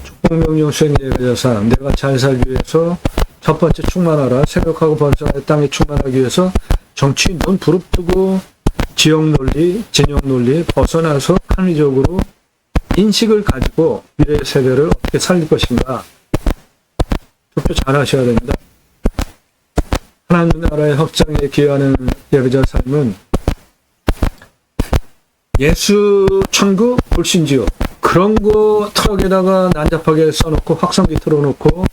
축복명령 수행 예배자상 내가 잘 살기 위해서 첫 번째 충만하라. 생각하고 번성하여 땅에 충만하기 위해서 정치 눈 부릅뜨고 지역 논리, 진영 논리에 벗어나서 합리적으로 인식을 가지고 미래 세대를 어떻게 살릴 것인가. 투표 잘 하셔야 됩니다. 하나님 나라의 확장에 기여하는 예배자 삶은 예수 천국 불신지요. 그런 거 트럭에다가 난잡하게 써놓고 확성기 틀어놓고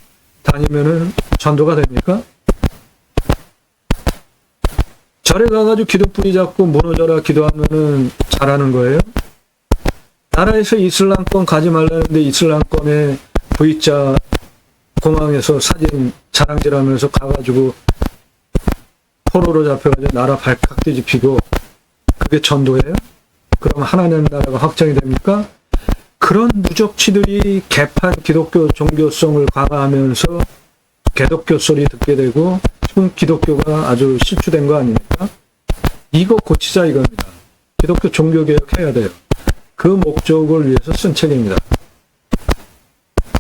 다니면은 전도가 됩니까? 절에 가가지고 기도뿌리 잡고 무너져라 기도하면은 잘하는 거예요? 나라에서 이슬람권 가지 말라는데 이슬람권에 V자 공항에서 사진 자랑질하면서 가가지고 포로로 잡혀가지고 나라 발칵 뒤집히고 그게 전도예요? 그럼 하나님 나라가 확장이 됩니까? 그런 무적치들이 개판 기독교 종교성을 강화하면서 개독교 소리 듣게 되고 지금 기독교가 아주 실추된 거 아닙니까? 이거 고치자 이겁니다. 기독교 종교개혁해야 돼요. 그 목적을 위해서 쓴 책입니다.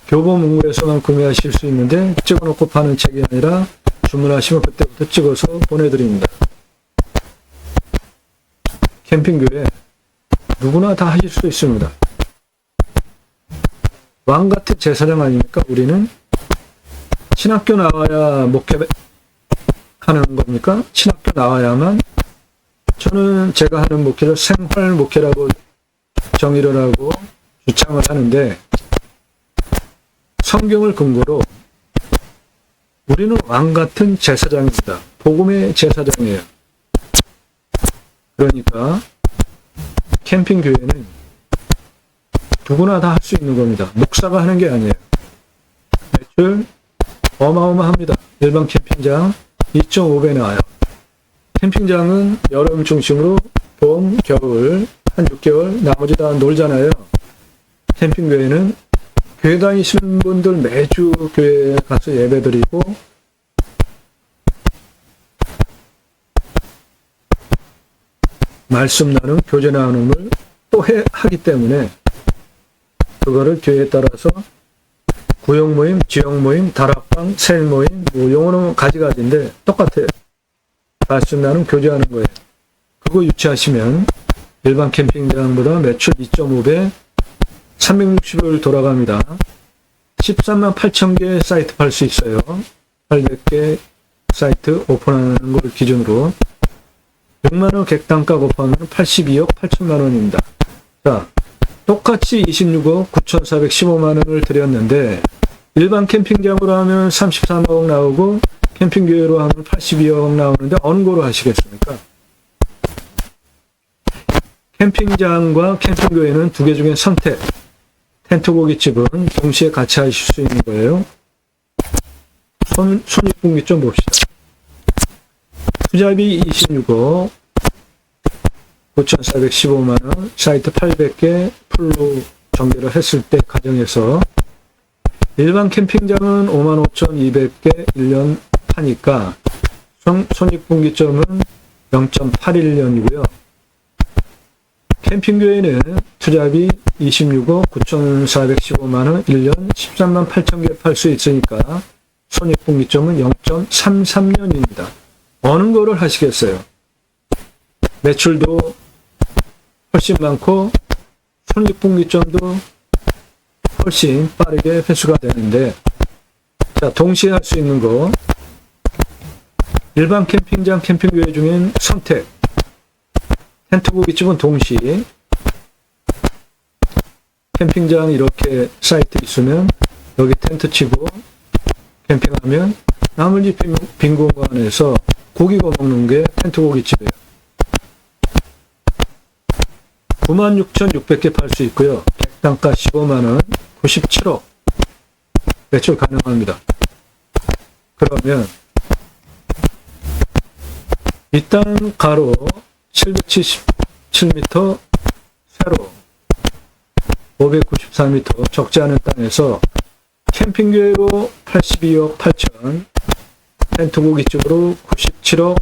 교보문고에서만 구매하실 수 있는데 찍어놓고 파는 책이 아니라 주문하시면 그때부터 찍어서 보내드립니다. 캠핑교회 누구나 다 하실 수 있습니다. 왕같은 제사장 아닙니까? 우리는 신학교 나와야 목회하는 겁니까? 신학교 나와야만? 저는 제가 하는 목회를 생활 목회라고 정의를 하고 주창을 하는데 성경을 근거로 우리는 왕같은 제사장입니다. 복음의 제사장이에요. 그러니까 캠핑교회는 누구나 다 할 수 있는 겁니다. 목사가 하는 게 아니에요. 매출 어마어마합니다. 일반 캠핑장 2.5배 나와요. 캠핑장은 여름 중심으로 봄, 겨울 한 6개월 나머지 다 놀잖아요. 캠핑교회는 교회 다니시는 분들 매주 교회에 가서 예배드리고 말씀 나눔, 교제 나눔을 또 하기 때문에 그거를 교회에 따라서 구역 모임, 지역 모임, 다락방, 셀 모임, 뭐 용어는 가지가지인데 똑같아요. 말씀 나눔, 교제하는 거예요. 그거 유치하시면 일반 캠핑장보다 매출 2.5배 360일 돌아갑니다. 13만 8천 개 사이트 팔 수 있어요. 800개 사이트 오픈하는 걸 기준으로 6만원 객단가 곱하면 82억 8천만원입니다. 자, 똑같이 26억 9,415만원을 들였는데 일반 캠핑장으로 하면 33억 나오고 캠핑교회로 하면 82억 나오는데 어느 거로 하시겠습니까? 캠핑장과 캠핑교회는 두 개 중에 선택. 텐트 고깃집은 동시에 같이 하실 수 있는 거예요. 손익분기 좀 봅시다. 투자비 26억 9,415만원 사이트 800개 풀로 전개를 했을 때 가정에서 일반 캠핑장은 55,200개 1년 하니까 손익분기점은 0.81년이고요. 캠핑교회는 투자비 26억 9,415만원 1년 13만 8천 개 팔 수 있으니까 손익분기점은 0.33년입니다. 어느 거를 하시겠어요? 매출도 훨씬 많고 손익분기점도 훨씬 빠르게 회수가 되는데, 자, 동시에 할 수 있는 거 일반 캠핑장 캠핑교회 중엔 선택. 텐트 고깃집은 동시. 캠핑장 이렇게 사이트 있으면 여기 텐트 치고 캠핑하면 나머지 빈 공간에서 고기 구워 먹는 게 텐트 고깃집이에요. 96,600개 팔 수 있고요. 객단가 15만원 97억 매출 가능합니다. 그러면 이 땅 가로 777m, 세로 594m 적지 않은 땅에서 캠핑교회로 82억 8천, 텐트 고깃집으로 97억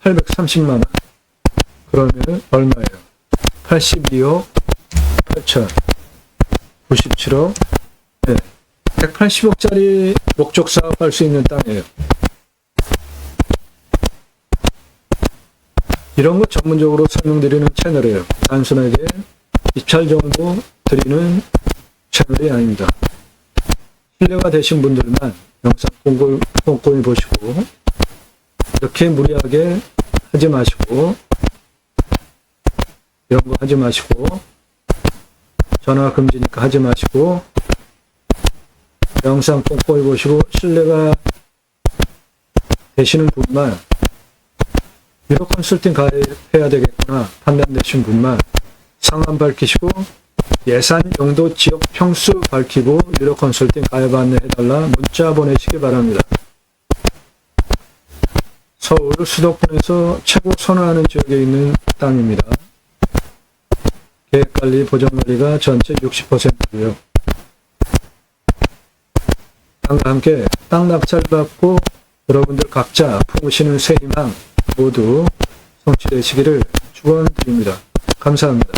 830만원. 그러면 얼마예요? 82억 8천, 97억, 네, 180억짜리 목적 사업할 수 있는 땅이에요. 이런 거 전문적으로 설명드리는 채널이에요. 단순하게 입찰 정보 드리는 채널이 아닙니다. 신뢰가 되신 분들만 영상 꼼꼼히 보시고, 이렇게 무리하게 하지 마시고, 이런 거 하지 마시고, 전화 금지니까 하지 마시고, 영상 꼼꼼히 보시고 신뢰가 되시는 분만, 유료 컨설팅 가입해야 되겠구나 판단되신 분만 상황 밝히시고 예산, 용도, 지역, 평수 밝히고 유료 컨설팅 가입 안내해달라 문자 보내시기 바랍니다. 서울 수도권에서 최고 선호하는 지역에 있는 땅입니다. 계획관리, 보전관리가 전체 60%고요. 땅과 함께 땅 낙찰 받고 여러분들 각자 품으시는 새 희망 모두 성취되시기를 축원드립니다. 감사합니다.